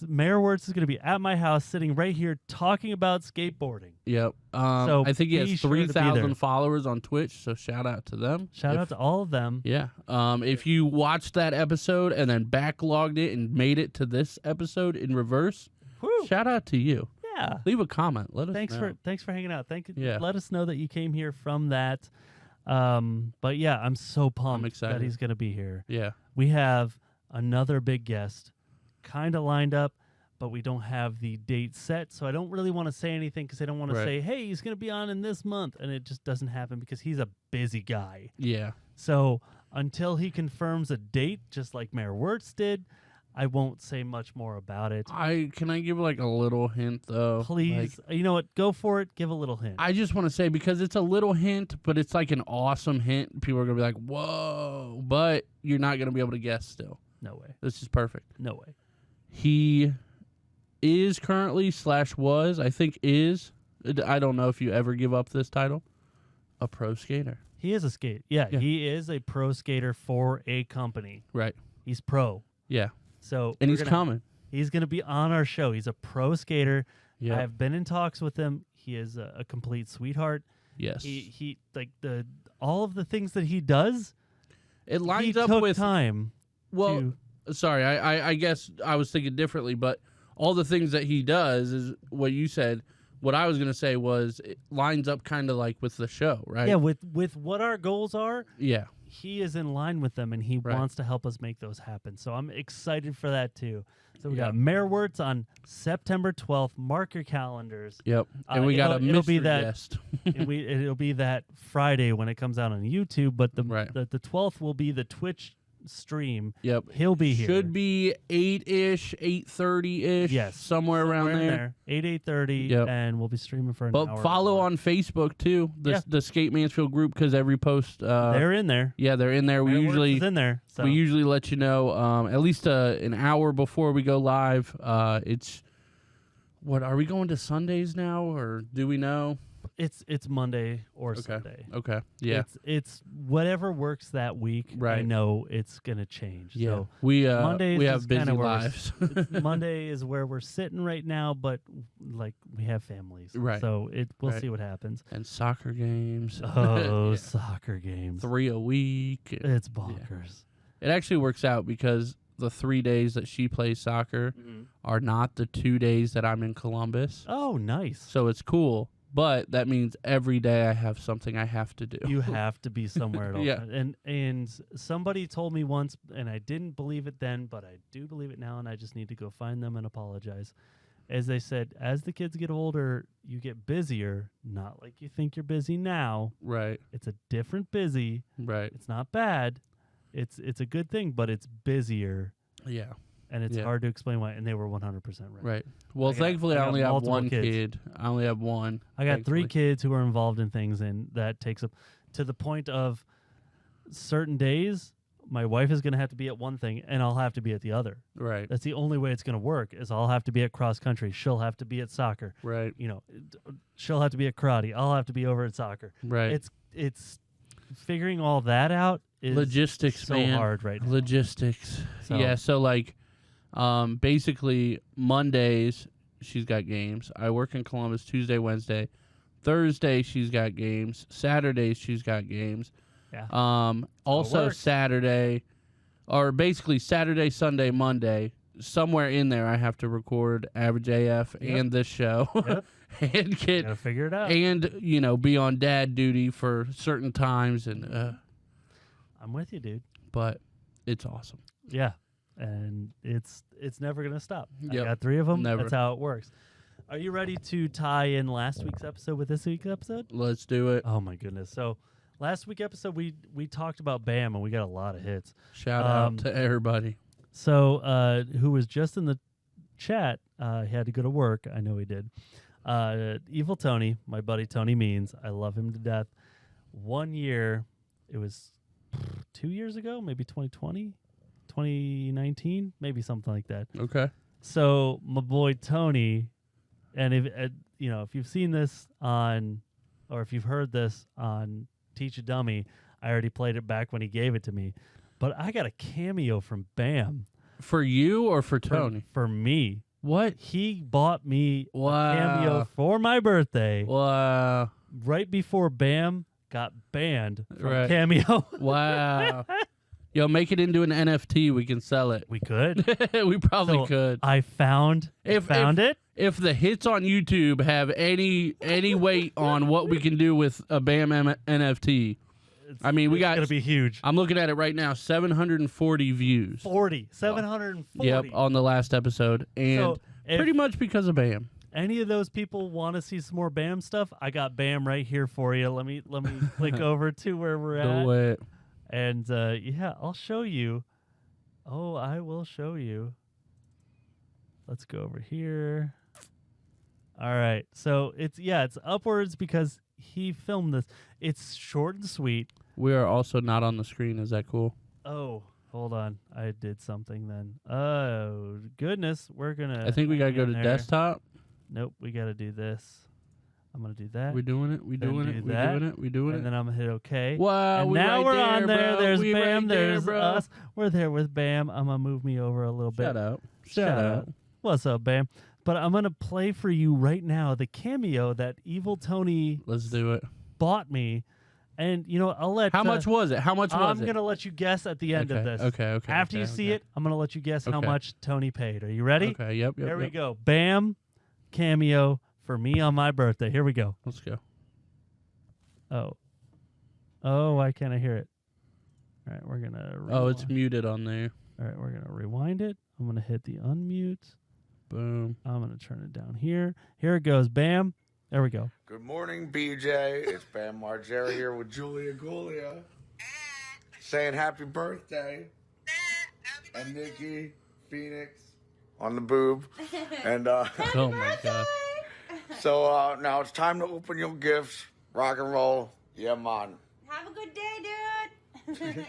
Mayor Words is going to be at my house, sitting right here, talking about skateboarding. Yep. So I think he has 3,000 3,000 followers on Twitch, so shout out to them. Shout out to all of them. Yeah. If you watched that episode and then backlogged it and made it to this episode in reverse, shout out to you. Yeah. Leave a comment. Let us know. Thanks for hanging out. Yeah. Let us know that you came here from that. But yeah, I'm so pumped excited that he's going to be here. Yeah. We have another big guest kind of lined up, but we don't have the date set, so I don't really want to say anything because I don't want to say, hey, he's going to be on in this month, and it just doesn't happen because he's a busy guy. Yeah. So until he confirms a date, just like Mayor Wirtz did, I won't say much more about it. Can I give like a little hint though? Please. Like, you know what? Go for it. Give a little hint. I just want to say, because it's a little hint, but it's like an awesome hint. People are going to be like, whoa, but you're not going to be able to guess still. No way. This is perfect. No way. He is currently / was, I think is, I don't know if you ever give up this title, a pro skater. He is a skater. Yeah, he is a pro skater for a company. Right. He's pro. Yeah. So and he's coming. He's going to be on our show. He's a pro skater. Yep. I've been in talks with him. He is a complete sweetheart. Yes. He like all of the things that he does. It lines up took with time. Well, sorry, I guess I was thinking differently, but all the things that he does is what you said. What I was going to say was it lines up kind of like with the show, right? Yeah, with what our goals are. Yeah. He is in line with them, and he wants to help us make those happen. So I'm excited for that, too. So we got Mayor Wirtz on September 12th. Mark your calendars. Yep. And we got a mystery guest. It'll be that Friday when it comes out on YouTube, but the 12th will be the Twitch stream. Yep. He'll be here. Should be 8-ish, 8:30-ish. Yes. Somewhere around there. 8:30. Yep. And we'll be streaming for an hour. But follow on Facebook too, the Skate Mansfield group, because every post they're in there. Yeah, they're in there. We usually in there. So. We usually let you know at least an hour before we go live. It's what are we going to Sundays now, or do we know? It's Monday or Sunday. Okay. Yeah. It's whatever works that week. Right. I know it's gonna change. Yeah. So we Monday have busy lives. Monday is where we're sitting right now, but like we have families. Right. So we'll see what happens. And soccer games. Oh, soccer games. 3 a week. It's bonkers. Yeah. It actually works out because the 3 days that she plays soccer are not the 2 days that I'm in Columbus. Oh, nice. So it's cool. But that means every day I have something I have to do. You have to be somewhere at all. Yeah. And somebody told me once, and I didn't believe it then, but I do believe it now, and I just need to go find them and apologize. is they said as the kids get older, you get busier. Not like you think you're busy now. Right. It's a different busy. Right. It's not bad. It's a good thing, but it's busier. Yeah. And it's hard to explain why. And they were 100% right. Right. Well, thankfully, I only have one kid. I only have one. I got 3 kids who are involved in things, and that takes up to the point of certain days, my wife is going to have to be at one thing, and I'll have to be at the other. Right. That's the only way it's going to work, is I'll have to be at cross country. She'll have to be at soccer. Right. You know, she'll have to be at karate. I'll have to be over at soccer. Right. It's figuring all that out is logistics, so man. hard right now. Logistics. So, yeah, so like basically Mondays she's got games. I work in Columbus Tuesday, Wednesday. Thursday she's got games. Saturdays she's got games. Yeah. Also Saturday, or basically Saturday, Sunday, Monday, somewhere in there I have to record Average AF and this show. Yep. And get Gotta figure it out. and be on dad duty for certain times, and I'm with you, dude. but it's awesome. Yeah. And it's never gonna stop. Yep. I got 3 of them. Never. That's how it works. Are you ready to tie in last week's episode with this week's episode? Let's do it. Oh my goodness. So last week's episode we talked about Bam, and we got a lot of hits. Shout out to everybody. So who was just in the chat, he had to go to work. I know he did. Evil Tony, my buddy Tony Means. I love him to death. 1 year, it was 2 years ago, maybe 2020, 2019, maybe something like that. Okay. So my boy Tony, and if if you've seen this on, or if you've heard this on Teach a Dummy, I already played it back when he gave it to me. But I got a cameo from Bam. For you or for Tony? For me. What? He bought me Wow. a cameo for my birthday Wow. right before Bam got banned from Right. Cameo. Wow. Yo, make it into an NFT. We can sell it. We could. We probably So could. I found it. If the hits on YouTube have any weight on what we can do with a Bam NFT, I mean, we got. It's gonna be huge. I'm looking at it right now. 740 views. 740. Yep, on the last episode, and So if pretty much because of Bam. any of those people want to see some more Bam stuff, I got Bam right here for you. Let me click over to where we're at. Do it. And I'll show you. Oh, I will show you. Let's go over here. All right. So it's upwards because he filmed this. It's short and sweet. We are also not on the screen. Is that cool? Oh, hold on. I did something then. Oh, goodness. We're going to. I think we got to go to desktop. Nope. We got to do this. I'm going to do that. We doing it. We doing it. We doing it. We doing And it. then I'm going to hit OK. Wow. And we now right we're on there. bro. There's we Bam. right there, There's bro. us. We're there with Bam. I'm going to move me over a little bit. Shout out. Shout out. What's up, Bam? But I'm going to play for you right now the cameo that Evil Tony Let's do it. bought me. And, I'll let... How much was it? How much was I'm it? going to let you guess at the end of this. Okay. After you see it, I'm going to let you guess how Okay. much Tony paid. Are you ready? Okay. Yep. There we go. Bam, cameo for me on my birthday. Here we go. Let's go. Oh, why can't I hear it? All right, we're going to... Oh, it's muted on there. All right, we're going to rewind it. I'm going to hit the unmute. Boom. I'm going to turn it down here. Here it goes. Bam. There we go. Good morning, BJ. It's Bam Margera here with Julia Gulia. Saying happy birthday. And Nikki Phoenix on the boob. And Oh my god. so now it's time to open your gifts. Rock and roll. Yeah, man. Have a good day, dude.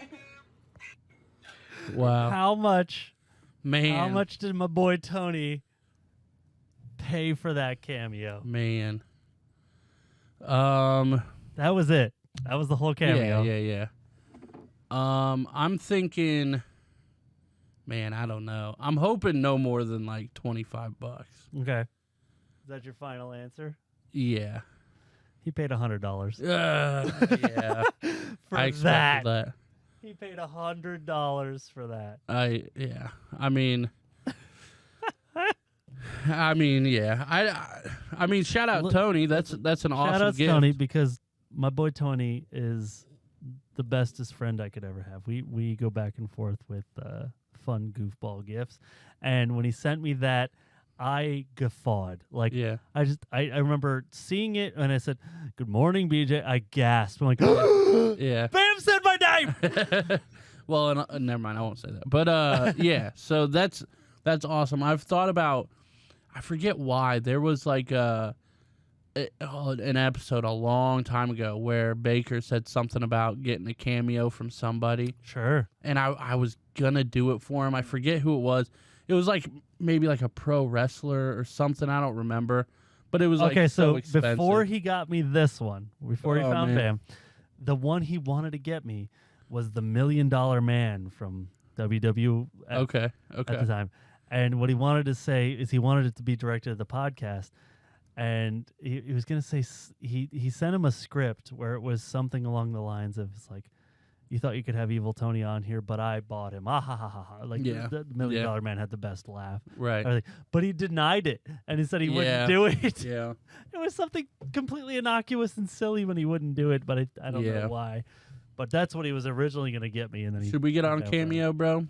Wow. How much did my boy Tony pay for that cameo? Man. That was it. That was the whole cameo. Yeah. I'm thinking, man, I don't know. I'm hoping no more than like $25. Okay. Is that your final answer? Yeah. He paid $100 Yeah. for I expected that. He paid $100 for that. Yeah. I mean, yeah. I mean, shout out Tony. That's an awesome Shout out gift. Tony, because my boy Tony is the bestest friend I could ever have. We go back and forth with fun goofball gifts, and when he sent me that, I guffawed. Like, Yeah. I remember seeing it and I said, "Good morning, BJ." I gasped. I'm like, Yeah. Bam said my name. Well, never mind. I won't say that. But yeah. So that's awesome. I've thought about. I forget why there was like an episode a long time ago where Baker said something about getting a cameo from somebody. Sure. And I was gonna do it for him. I forget who it was. It was like maybe like a pro wrestler or something. I don't remember. But it was like okay. So expensive. before he got me this one, before he Oh, found man. Bam, the one he wanted to get me was the $1 Million Man from WW Okay. at the time. And what he wanted to say is he wanted it to be directed at the podcast. And he was going to say, he sent him a script where it was something along the lines of, it's like, you thought you could have Evil Tony on here, but I bought him. Ah, ha, ha, ha, ha. Like, Yeah. the $1 Million Man had the best laugh. Right. Everything. But he denied it. And he said he Yeah. wouldn't do it. Yeah. It was something completely innocuous and silly when he wouldn't do it, but I don't Yeah. know why. But that's what he was originally going to get me. And then Should we get on bailed it. Cameo, bro?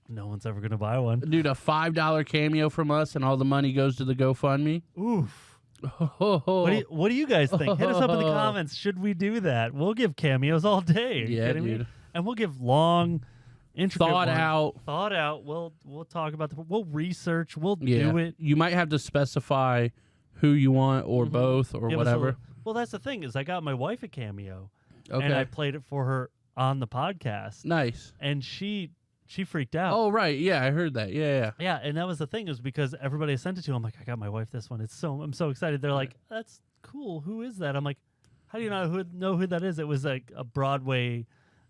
No one's ever going to buy one. Dude, a $5 cameo from us and all the money goes to the GoFundMe. Oof. Oh, What do you guys think? Hit us up in the comments. Should we do that? We'll give cameos all day. Are you Yeah, kidding me? dude. And we'll give long, intricate Thought ones. out. Thought out. We'll talk about we'll research. We'll Yeah. do it. You might have to specify who you want or both or Give us a whatever. little- well, that's the thing is I got my wife a cameo, Okay. and I played it for her on the podcast, Nice. and she freaked out. Oh, right. Yeah, I heard that. Yeah. Yeah, and that was the thing is because everybody I sent it to, I'm like, I got my wife this one. I'm so excited. They're like, that's cool. Who is that? I'm like, how do you know who that is? It was like a Broadway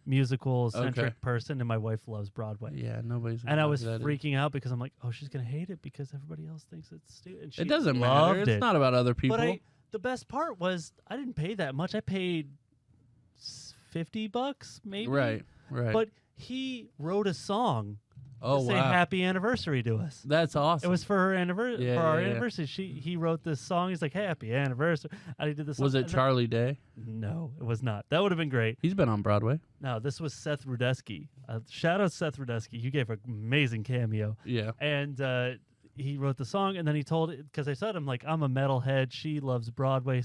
musical centric person, and my wife loves Broadway. Yeah, nobody's. And I gonna was know who that is. freaking out because I'm like, oh, she's gonna hate it because everybody else thinks it's stupid. And she It doesn't matter. loved It's it. not about other people. But the best part was I didn't pay that much. I paid $50 maybe. Right. But he wrote a song Oh, to say wow. happy anniversary to us. That's awesome. It was for her anniversary. Yeah, for our yeah, yeah. anniversary, he wrote this song. He's like, "Happy anniversary!" And he did this. Was song. it Charlie Day? No, it was not. That would have been great. He's been on Broadway. No, this was Seth Rudetsky. Shout out Seth Rudetsky. You gave an amazing cameo. Yeah. And he wrote the song, and then he told it because I said, "I'm like, I'm a metalhead. She loves Broadway."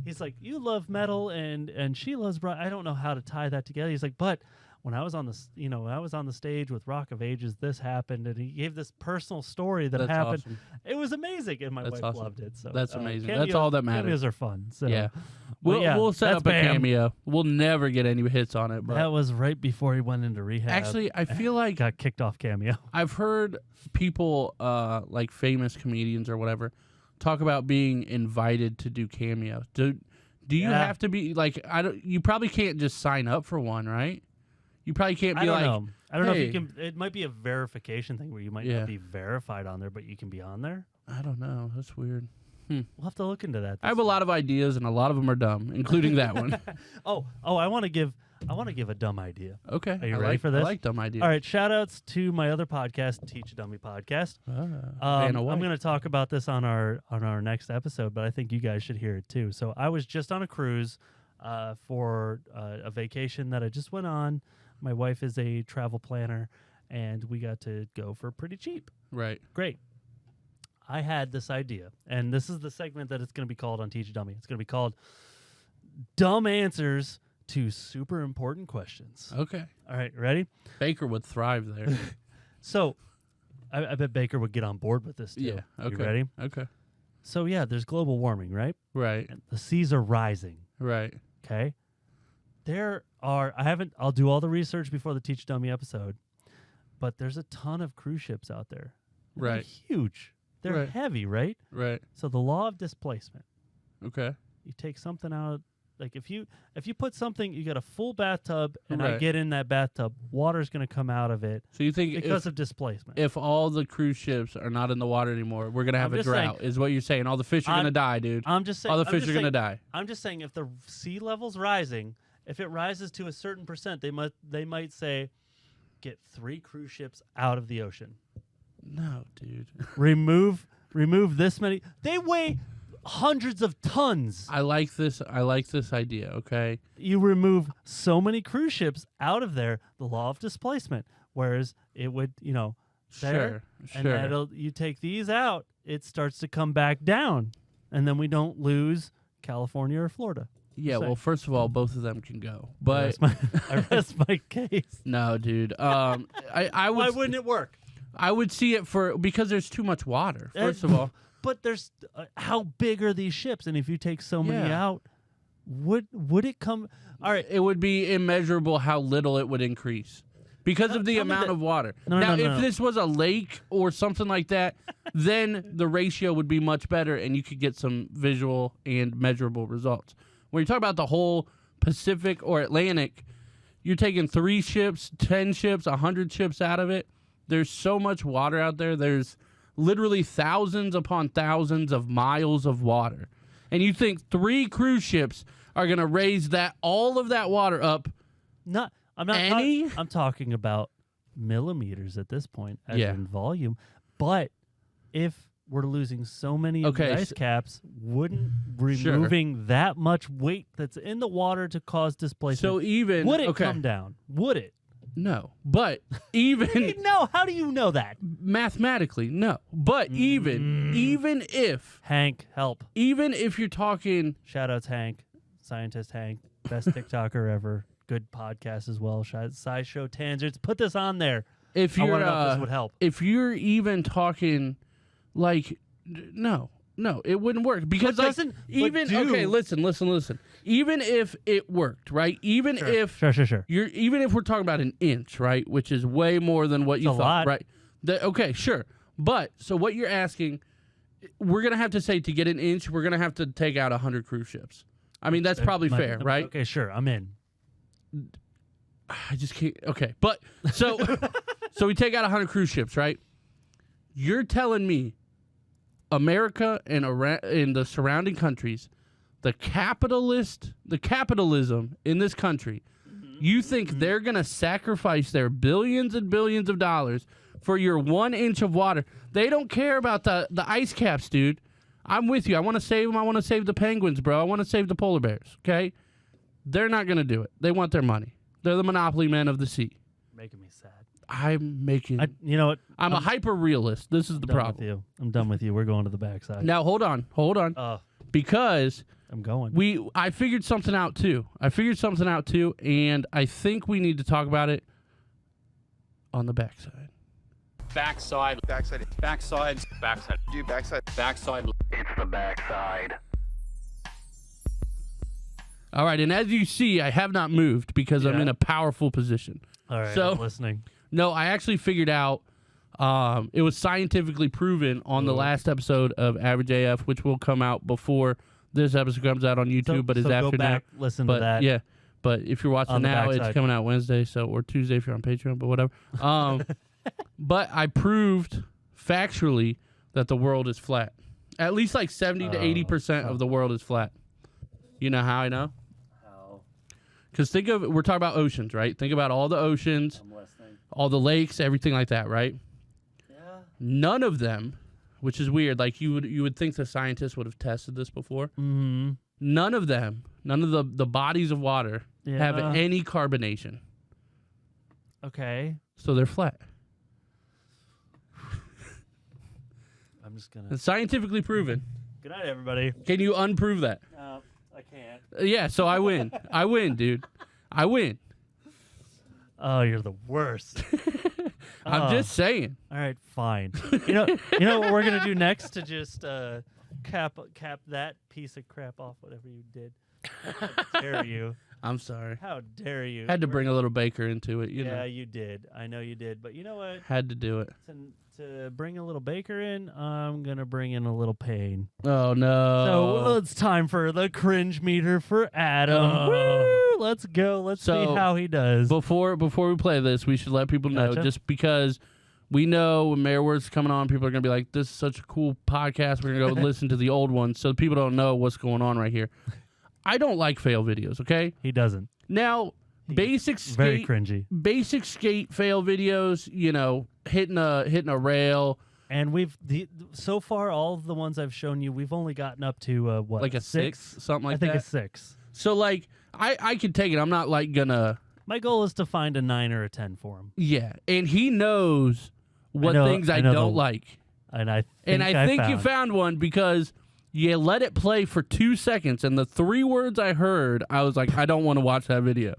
He's like, "You love metal, and she loves Broadway." I don't know how to tie that together. He's like, "But." When I was on the stage with Rock of Ages, this happened, and he gave this personal story that That's happened. awesome. It was amazing, and my That's wife awesome. loved it. So That's amazing. That's cameos- all that matters. Cameos are fun. So Yeah. but yeah, We'll set that's up a Bam. cameo. We'll never get any hits on it. But That was right before he went into rehab. actually, I feel like got kicked off Cameo. I've heard people, like famous comedians or whatever, talk about being invited to do cameos. Do you Yeah. have to be like? You probably can't just sign up for one, right? You probably can't be I don't like. know. I don't know if hey. you can. It might be a verification thing where you might Yeah. not be verified on there, but you can be on there. I don't know. That's weird. We'll have to look into that. I have a lot of ideas, and a lot of them are dumb, including that one. Oh, I want to give a dumb idea. Okay. Are you I ready like, for this? I like dumb ideas. All right, shout outs to my other podcast, Teach a Dummy Podcast. I'm White. going to talk about this on our next episode, but I think you guys should hear it too. So I was just on a cruise for a vacation that I just went on. My wife is a travel planner, and we got to go for pretty cheap. Right. Great. I had this idea, and this is the segment that it's going to be called on Teach a Dummy. It's going to be called Dumb Answers to Super Important Questions. Okay. All right, ready? Baker would thrive there. So I bet Baker would get on board with this too. Yeah. Okay. You ready? Okay. So yeah, there's global warming, right? Right. And the seas are rising. Right. Okay. I'll do all the research before the Teach Dummy episode, but there's a ton of cruise ships out there. They're Right. huge. They're Right. heavy, right? Right. So the law of displacement. Okay. You take something out, like if you put something, you got a full bathtub, and I Right. get in that bathtub, water's going to come out of it So you think because of displacement. if all the cruise ships are not in the water anymore, we're gonna have I'm a just saying- drought? Is what you're saying? All the fish are I'm- gonna die, dude. I'm just saying All the I'm fish just are gonna saying- die. I'm just saying if the sea level's rising, if it rises to a certain percent, they might say, get 3 cruise ships out of the ocean. No, dude. remove this many. They weigh hundreds of tons. I like this idea. Okay. You remove so many cruise ships out of there, the law of displacement. Whereas it would, there, Sure. and you take these out, it starts to come back down, and then we don't lose California or Florida. Yeah, Same. well, first of all, both of them can go. But I rest my case. no, dude. I would. Why wouldn't it work? I would see it because there's too much water. First of all, But there's how big are these ships? And if you take so many Yeah. out, would it come? All right, it would be immeasurable how little it would increase because of the tell me amount that- of water. No, now, no, if no. this was a lake or something like that, then the ratio would be much better, and you could get some visual and measurable results. When you talk about the whole Pacific or Atlantic, you're taking 3 ships, 10 ships, 100 ships out of it. There's so much water out there. There's literally thousands upon thousands of miles of water. And you think 3 cruise ships are going to raise all of that water up? I'm not. Any? I'm talking about millimeters at this point, as Yeah. in volume. But if we're losing so many of the Okay, ice caps, wouldn't removing that much weight that's in the water to cause displacement? So even would it okay, come down? Would it? no, but even No. How do you know that? mathematically, no. But even if you're talking, Shout outs Hank, scientist Hank, best TikToker ever, good podcast as well. SciShow Tangents. Put this on there. if I you're want to know if this would help. if you're even talking like no, it wouldn't work because But like doesn't- but even do- okay, listen. Even if it worked, right? Even if Sure. even if we're talking about an inch, right, which is way more than what you a thought, lot. right? Okay, sure. But so what you're asking, we're gonna have to say to get an inch, we're gonna have to take out 100 cruise ships. I mean, that's probably fair, right? Okay, sure. I'm in. I just can't. Okay, but so so we take out 100 cruise ships, right? You're telling me America and in the surrounding countries, the capitalism in this country, you think they're gonna sacrifice their billions and billions of dollars for your 1 inch of water? They don't care about the ice caps, dude. I'm with you. I want to save them. I want to save the penguins, bro. I want to save the polar bears. Okay, they're not gonna do it. They want their money. They're the monopoly men of the sea. Making me sad. I'm making. You know what? I'm a hyper realist. This is the done problem. with you. I'm done with you. We're going to the backside. Now hold on, because I'm going. I figured something out too. And I think we need to talk about it on the backside. Backside. Do backside. It's the backside. All right, and as you see, I have not moved because I'm Yeah. in a powerful position. All right. so- I'm listening. No, I actually figured out. It was scientifically proven on the last episode of Average AF, which will come out before this episode comes out on YouTube, but is so after go back, now. listen But to that. yeah, but if you're watching On the now, it's backside. coming out Wednesday, or Tuesday if you're on Patreon, but whatever. But I proved factually that the world is flat. At least like 70 to 80% of the world is flat. You know how I know? How? Because we're talking about oceans, right? Think about all the oceans, I'm listening. all the lakes, everything like that, right? Yeah. None of them, which is weird. Like you would think the scientists would have tested this before. Mm-hmm. None of them, none of the bodies of water have Yeah. any carbonation, Okay. so they're flat. I'm just gonna. It's scientifically proven. Good night, everybody. Can you unprove that? No, I can't. Yeah, so I win. I win, dude. I win. Oh, you're the worst. I'm Oh. just saying. All right, fine. You know what we're gonna do next to just cap that piece of crap off, whatever you did. How dare you? I'm sorry. How dare you? Had to bring a little baker into it, you Yeah, know. you did. I know you did. But you know what? Had to do it. To bring a little baker in, I'm gonna bring in a little pain. Oh no. So it's time for the cringe meter for Adam. Oh. Woo! Let's go. Let's see So, how he does. Before we play this, we should let people know, Gotcha. just because we know when Mayor Word's coming on, people are going to be like, this is such a cool podcast. We're going to go listen to the old ones, so people don't know what's going on right here. I don't like fail videos, okay? He doesn't. Now, basic Very skate, cringy. basic skate fail videos, you know, hitting a rail, And so far all of the ones I've shown you, we've only gotten up to what? like a 6, something like I think that. a 6. So, like, I can take it. I'm not, like, going to... My goal is to find a 9 or a 10 for him. Yeah, and he knows what things I don't like. And I think you found one because you let it play for 2 seconds, and the 3 words I heard, I was like, I don't want to watch that video.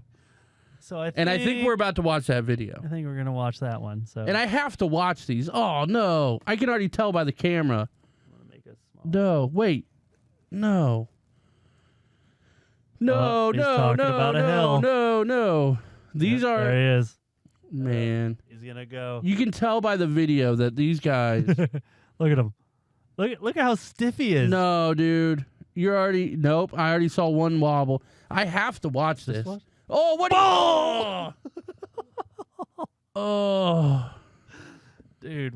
So I think we're about to watch that video. I think we're gonna watch that one. So and I have to watch these. Oh no, I can already tell by the camera. I'm gonna make it small. No, wait, no. No, he's no, talking no, about a no, hill. no. These are. There he is. Man, he's gonna go. You can tell by the video that these guys. Look at him. Look at how stiff he is. No, dude, you're already. Nope, I already saw one wobble. I have to watch this. What? Oh, what? Oh! Oh, dude,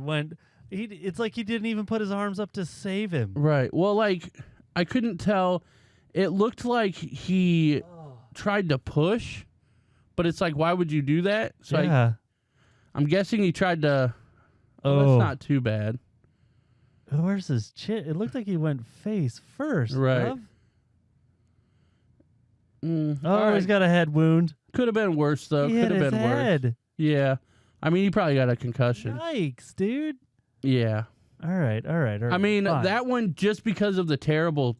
it's like he didn't even put his arms up to save him. Right. Well, like I couldn't tell. It looked like he tried to push, but it's like, why would you do that? So yeah. I'm guessing he tried to. Oh, that's not too bad. Where's his chin? It looked like he went face first. Right. Oh, he's got a head wound. Could have been worse though. Could have been worse. Yeah. I mean, he probably got a concussion. Yikes, dude. Yeah. All right. I mean, fine. that one just because of the terrible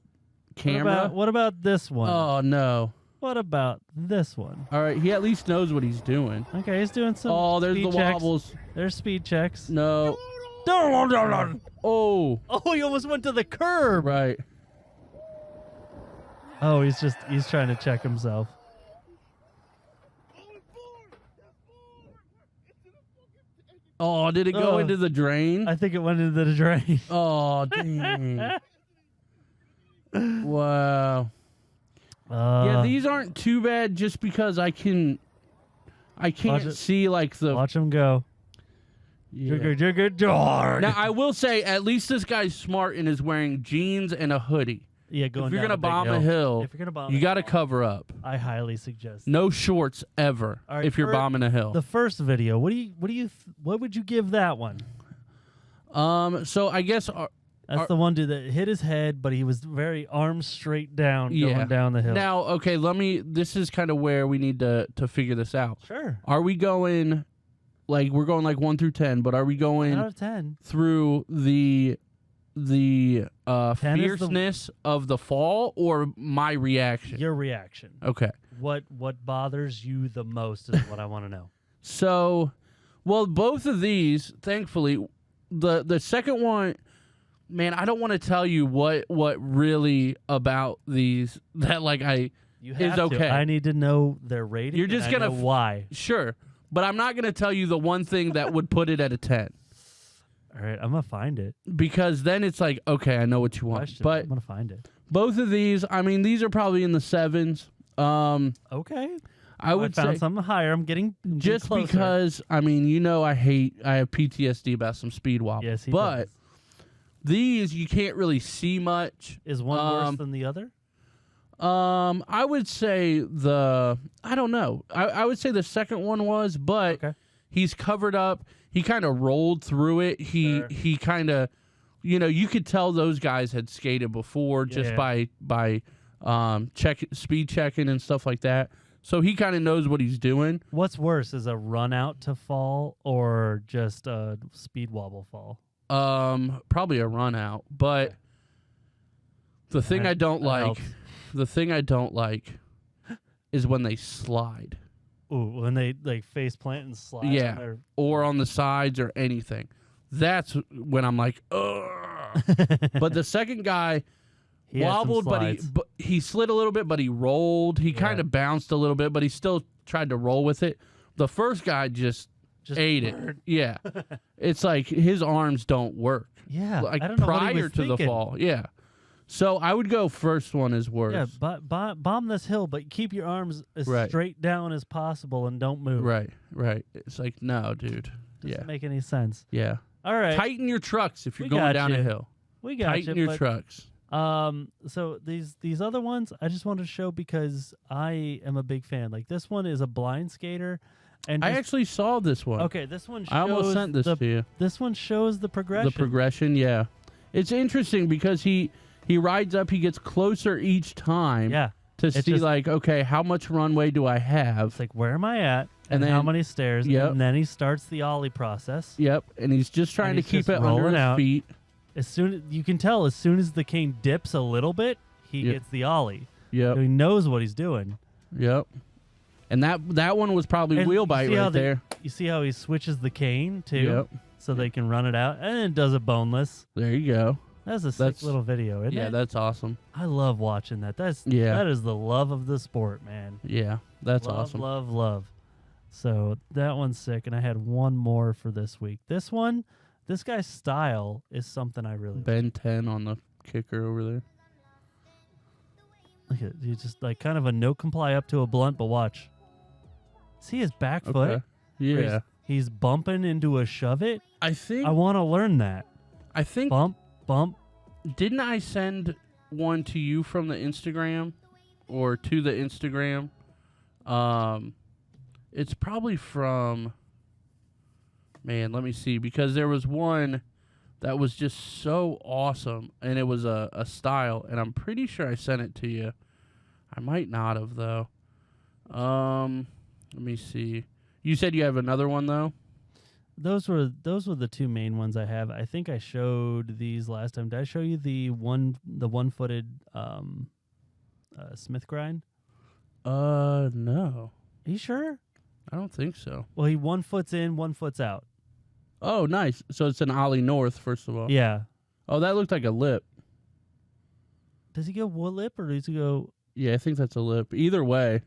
camera. What about this one? Oh no. What about this one? All right, he at least knows what he's doing. Okay, he's doing some. Oh, there's speed the checks. wobbles. There's speed checks. No. Oh. Oh, he almost went to the curb. Right. Oh, he's trying to check himself. Oh, did it go into the drain? I think it went into the drain. Oh, dang. Wow. Yeah, these aren't too bad just because I can't see like the. Watch him go. Yeah. Jigger. Now I will say, at least this guy's smart and is wearing jeans and a hoodie. Yeah, going. If you're down gonna bomb a a hill, if you're gonna bomb, you got to cover up. I highly suggest. No shorts ever. All right, if you're bombing a hill. The first video, what would you give that one? So I guess that's the one dude that hit his head, but he was very arms straight down going down the hill. Now, okay, this is kind of where we need to figure this out. Sure. Are we going, like, we're going like 1 through 10, but are we going 10 out of 10 through the fierceness of the fall or my reaction? Your reaction. Okay. What bothers you the most is what I want to know. So, well, both of these, thankfully, the second one, man, I don't want to tell you what really about these that like you have is okay. To. I need to know their rating. You're just gonna why? Sure, but I'm not gonna tell you the one thing that would put it at a 10. All right, I'm gonna find it Because then it's like, okay, I know what you want. But I'm gonna find it. Both of these, I mean, these are probably in the 7s. Okay. I would found say something higher. I'm getting just closer. because I mean, you know, I have PTSD about some speed wobble. Yes, he but does. These you can't really see much. Is one worse than the other? I would say I don't know. I would say the second one was, but he's covered up. He kind of rolled through it. He kind of, you know, you could tell those guys had skated before just by speed checking and stuff like that. So he kind of knows what he's doing. What's worse, is a run out to fall or just a speed wobble fall? Probably a run out. But the thing I don't like, is when they slide. Ooh, when they like face plant and slide. Yeah, or on the sides or anything. That's when I'm like, ugh. But the second guy wobbled, but he slid a little bit, but he rolled. He kind of bounced a little bit, but he still tried to roll with it. The first guy just ate it. Yeah. It's like his arms don't work. Yeah. Like I don't know what he prior was to the thinking. fall. Yeah. So I would go first one is worse. Yeah, bomb this hill, but keep your arms as straight down as possible and don't move. Right. It's like, no, dude. Doesn't make any sense. Yeah. All right. Tighten your trucks if you're going down a hill. We got Tighten your trucks. So these other ones I just wanted to show because I am a big fan. Like this one is a blind skater, and I actually saw this one. Okay, this one shows I almost sent this to you. This one shows the progression. The progression, yeah. It's interesting because he rides up, he gets closer each time. Yeah. To see like, okay, how much runway do I have? It's like, where am I at? And then how many stairs? Yep. And then he starts the ollie process. Yep, and he's just trying to he's keep just it under rolling his out. feet. As soon you can tell, as soon as the cane dips a little bit, he Yep. gets the ollie. Yep, So he knows what he's doing. yep. And that one was probably And wheel you bite see how right there. You see how he switches the cane too, Yep. so they can run it out, and then does it boneless. There you go. That's a That's- sick little video, isn't Yeah, it? that's awesome. I love watching that. That is the love of the sport, man. Yeah, that's love, awesome. Love, love. So that one's sick, and I had one more for this week. This guy's style is something I really Ben 10 on the kicker over there. look at. He's just like kind of a no comply up to a blunt, but watch. See his back foot? Okay. Where Yeah. He's bumping into a shove it. I think I want to learn that. Bump, bump. Didn't I send one to you from the Instagram or to the Instagram? It's probably from, man, let me see, because there was one that was just so awesome, and it was a style, and I'm pretty sure I sent it to you. I might not have, though. Let me see. You said you have another one, though? Those were the two main ones I have. I think I showed these last time. Did I show you the one-footed Smith grind? No. Are you sure? I don't think so. Well, he 1 foot's in, 1 foot's out. Oh, nice. So it's an ollie north, first of all. Yeah. Oh, that looked like a lip. Does he go wood lip or does he go? Yeah, I think that's a lip. Either way.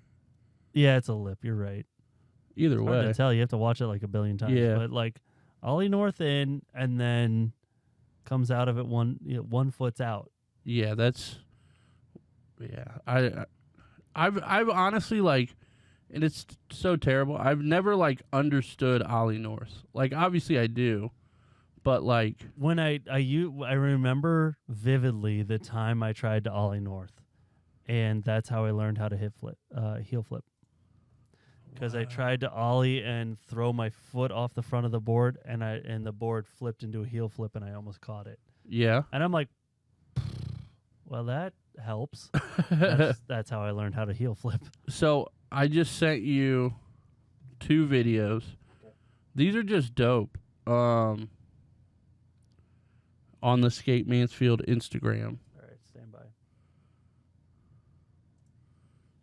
Yeah, it's a lip. You're right. Either It's hard way. to tell. You have to watch it like a billion times. Yeah. But like ollie north in and then comes out of it 1 foot's out. Yeah, that's. Yeah, I've honestly like, and it's so terrible. I've never like understood ollie north. Like obviously I do, but like When I remember vividly the time I tried to ollie north, and that's how I learned how to heel flip. Because I tried to ollie and throw my foot off the front of the board, and the board flipped into a heel flip, and I almost caught it. yeah. And I'm like, well, that helps. That's how I learned how to heel flip. So I just sent you 2 videos. These are just dope. On the Skate Mansfield Instagram. All right, stand by.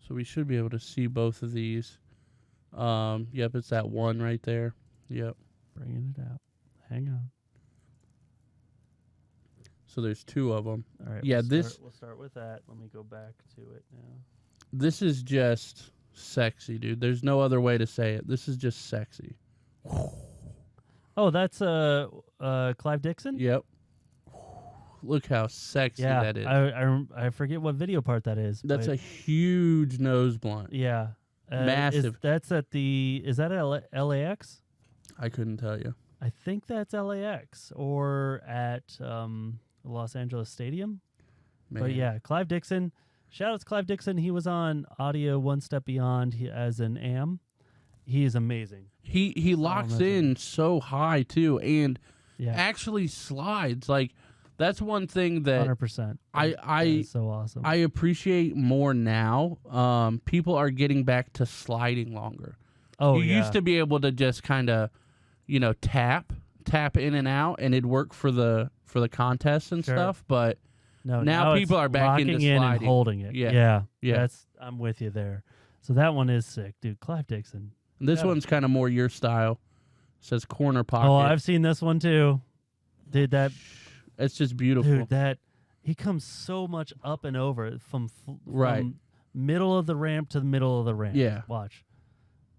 So we should be able to see both of these. Yep, it's that one right there. Yep. Bringing it out. Hang on. So there's 2 of them. All right. Yeah, we'll start with that. Let me go back to it now. This is just sexy, dude. There's no other way to say it. This is just sexy. Oh, that's Clive Dixon. Yep. Look how sexy Yeah, that is. I forget what video part that is. That's but a huge nose blunt. yeah. Massive. Is that at LAX? I couldn't tell you. I think that's LAX or at Los Angeles Stadium. Man. But yeah, Clive Dixon. Shout out to Clive Dixon. He was on Audio One Step Beyond as an AM. He is amazing. He locks in so high too, and Yeah, actually slides. Like that's one thing that 100%. I so awesome. I appreciate more now. People are getting back to sliding longer. you You used to be able to just kind of, tap in and out, and it'd work for the contest and Sure. stuff. But no, now it's people are back into locking in and sliding. holding it. Yeah. Yeah. I'm with you there. So that one is sick, dude. Clive Dixon. This Yeah. one's kind of more your style. Says corner pocket. Oh, I've seen this one too. Dude, that It's just beautiful. dude, that he comes so much up and over from Right. middle of the ramp to the middle of the ramp. Yeah. Watch.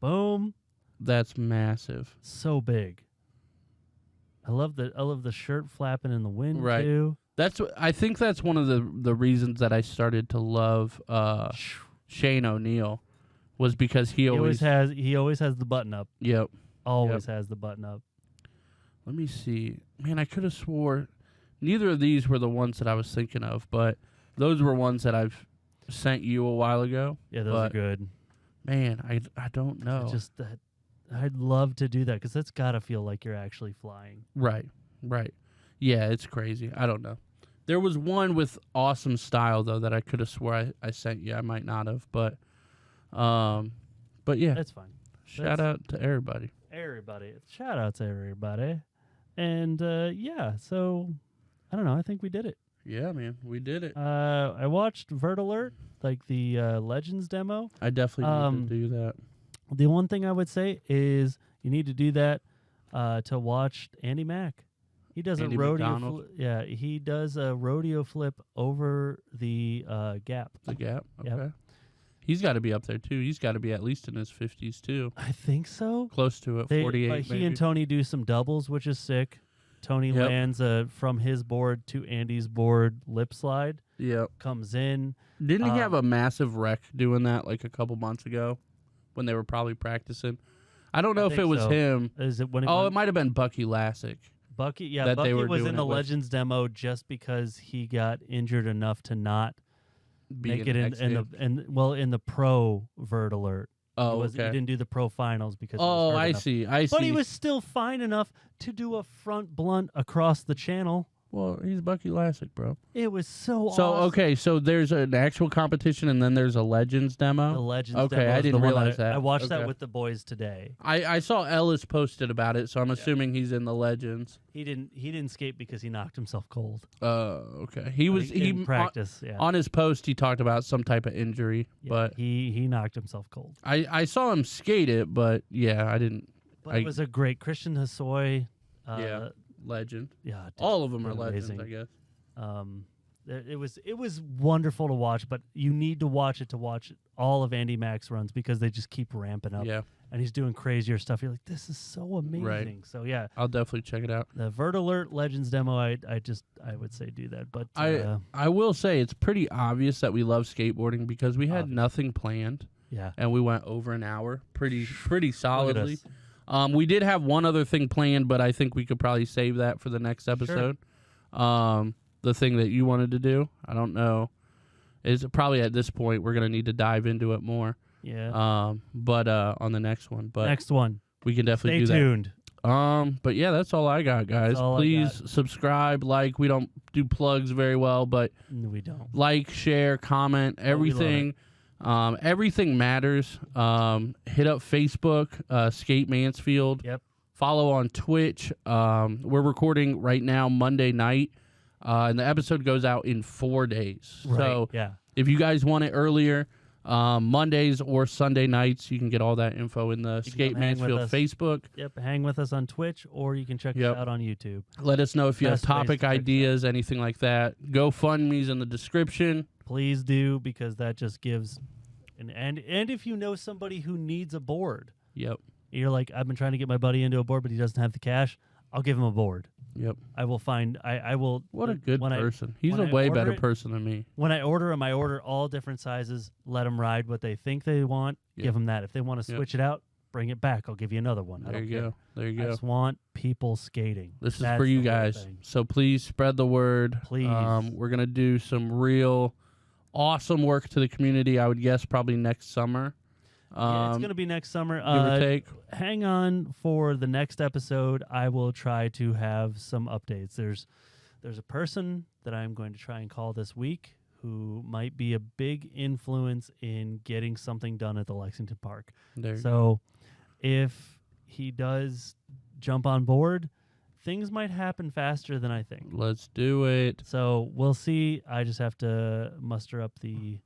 Boom. That's massive. So big. I love the shirt flapping in the wind Right. too. I think that's one of the reasons that I started to love Shane O'Neill was because he always has the button up. Yep. Always has the button up. Let me see. Man, I could have swore neither of these were the ones that I was thinking of, but those were ones that I've sent you a while ago. Yeah, those are good. Man, I don't know. It's just that I'd love to do that because that's got to feel like you're actually flying. Right. Yeah, it's crazy. I don't know. There was one with awesome style though that I could have swore I sent you. I might not have, but yeah, That's fine. Shout out to everybody. Everybody. Shout out to everybody. And yeah, so I don't know. I think we did it. Yeah, man, we did it. I watched Vert Alert, like the Legends demo. I definitely need to do that. The one thing I would say is you need to do that to watch Andy Mack. He does Andy a rodeo. McDonald? Yeah, he does a rodeo flip over the gap. The gap. Okay. Yep. He's got to be up there too. He's got to be at least in his 50s too. I think so. Close to it. 48. He maybe. and Tony do some doubles, which is sick. Tony Yep. lands from his board to Andy's board lip slide. Yep. Comes in. Didn't he have a massive wreck doing that like a couple months ago when they were probably practicing? I don't know if think it was so. him. Is it when? It might have been Bucky Lassick. Bucky. Yeah, that Bucky they were was doing in the it with. Legends demo just because he got injured enough to not Being make it an in the pro Vert Alert. Oh, He okay. didn't do the pro finals because. Oh, he was hurt I enough. see. I see. But he was still fine enough to do a front blunt across the channel. Well, he's Bucky Lassick, bro. It was so So awesome. okay, so there's an actual competition and then there's a Legends demo. The Legends Okay, demo I is didn't the one realize that. I watched Okay. that with the boys today. I saw Ellis posted about it, so I'm assuming he's in the Legends. He didn't skate because he knocked himself cold. Okay. He was in practice. Yeah. on his post. He talked about some type of injury, Yeah, but he knocked himself cold. I saw him skate it, but yeah, I didn't. But it was a great Christian Hosoi. Yeah, legend. Yeah, dude, All of them are amazing. legends, I guess. It was wonderful to watch, but you need to watch all of Andy Mack's runs because they just keep ramping up. Yeah, and he's doing crazier stuff. You're like, this is so amazing. Right. So yeah, I'll definitely check it out. the Vert Alert Legends demo, I would say do that. But I will say it's pretty obvious that we love skateboarding because we had Obvious. nothing planned yeah, and we went over an hour pretty look at solidly. us. We did have one other thing planned, but I think we could probably save that for the next episode. The thing that you wanted to do, I don't know. Is probably at this point we're gonna need to dive into it more. Yeah. But on the next one, but Next one. we can definitely Stay do tuned. that. But yeah, that's all I got, guys. That's all I Please subscribe, like. We don't do plugs very well, but No, we don't. like, share, comment, we love everything. Everything matters. Hit up Facebook, Skate Mansfield. Yep. Follow on Twitch. We're recording right now Monday night, and the episode goes out in 4 days. Right. So yeah. if you guys want it earlier, Mondays or Sunday nights, you can get all that info in the You can Skate come hang with Mansfield us. Facebook. Yep. Hang with us on Twitch, or you can check Yep. us out on YouTube. Let us know if you have Best ways topic to check us out. ideas, anything like that. GoFundMe's in the description. Please do, because that just gives, and if you know somebody who needs a board, Yep. you're like, I've been trying to get my buddy into a board, but he doesn't have the cash. I'll give him a board. Yep. I will find. I will. What a good when person. He's when a I way order better it- person than me. When I order them, I order all different sizes. Let them ride what they think they want. Yep. Give them that. If they want to Yep. switch it out, bring it back. I'll give you another one. I There don't you care. go. There you I go. just want people skating. This is That's for you the whole guys. thing. So please spread the word. Please. We're going to do some real awesome work to the community, I would guess probably next summer. Yeah, it's gonna be next summer. Give or take. Hang on for the next episode. I will try to have some updates. There's a person that I'm going to try and call this week who might be a big influence in getting something done at the Lexington Park. There you go. So if he does jump on board, things might happen faster than I think. Let's do it. So we'll see. I just have to muster up the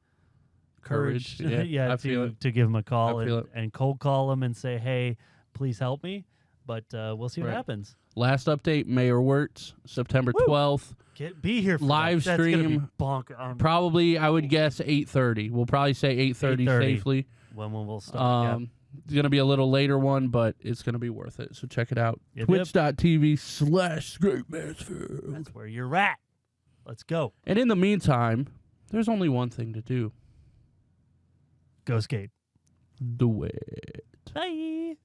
courage, Yeah, I feel it. to give him a call I feel and cold call him and say, hey, please help me. But we'll see what Right. happens. Last update, Mayor Wirtz, September Woo! 12th. Be here for Live that. That's gonna be stream. bonk. Probably, I would guess 8:30. We'll probably say 8:30 8:30. safely. when we'll start. It's going to be a little later one, but it's going to be worth it. So check it out. Yep, yep. Twitch.tv/SkateMansfield. That's where you're at. Let's go. And in the meantime, there's only one thing to do. Go skate. Do it. Bye.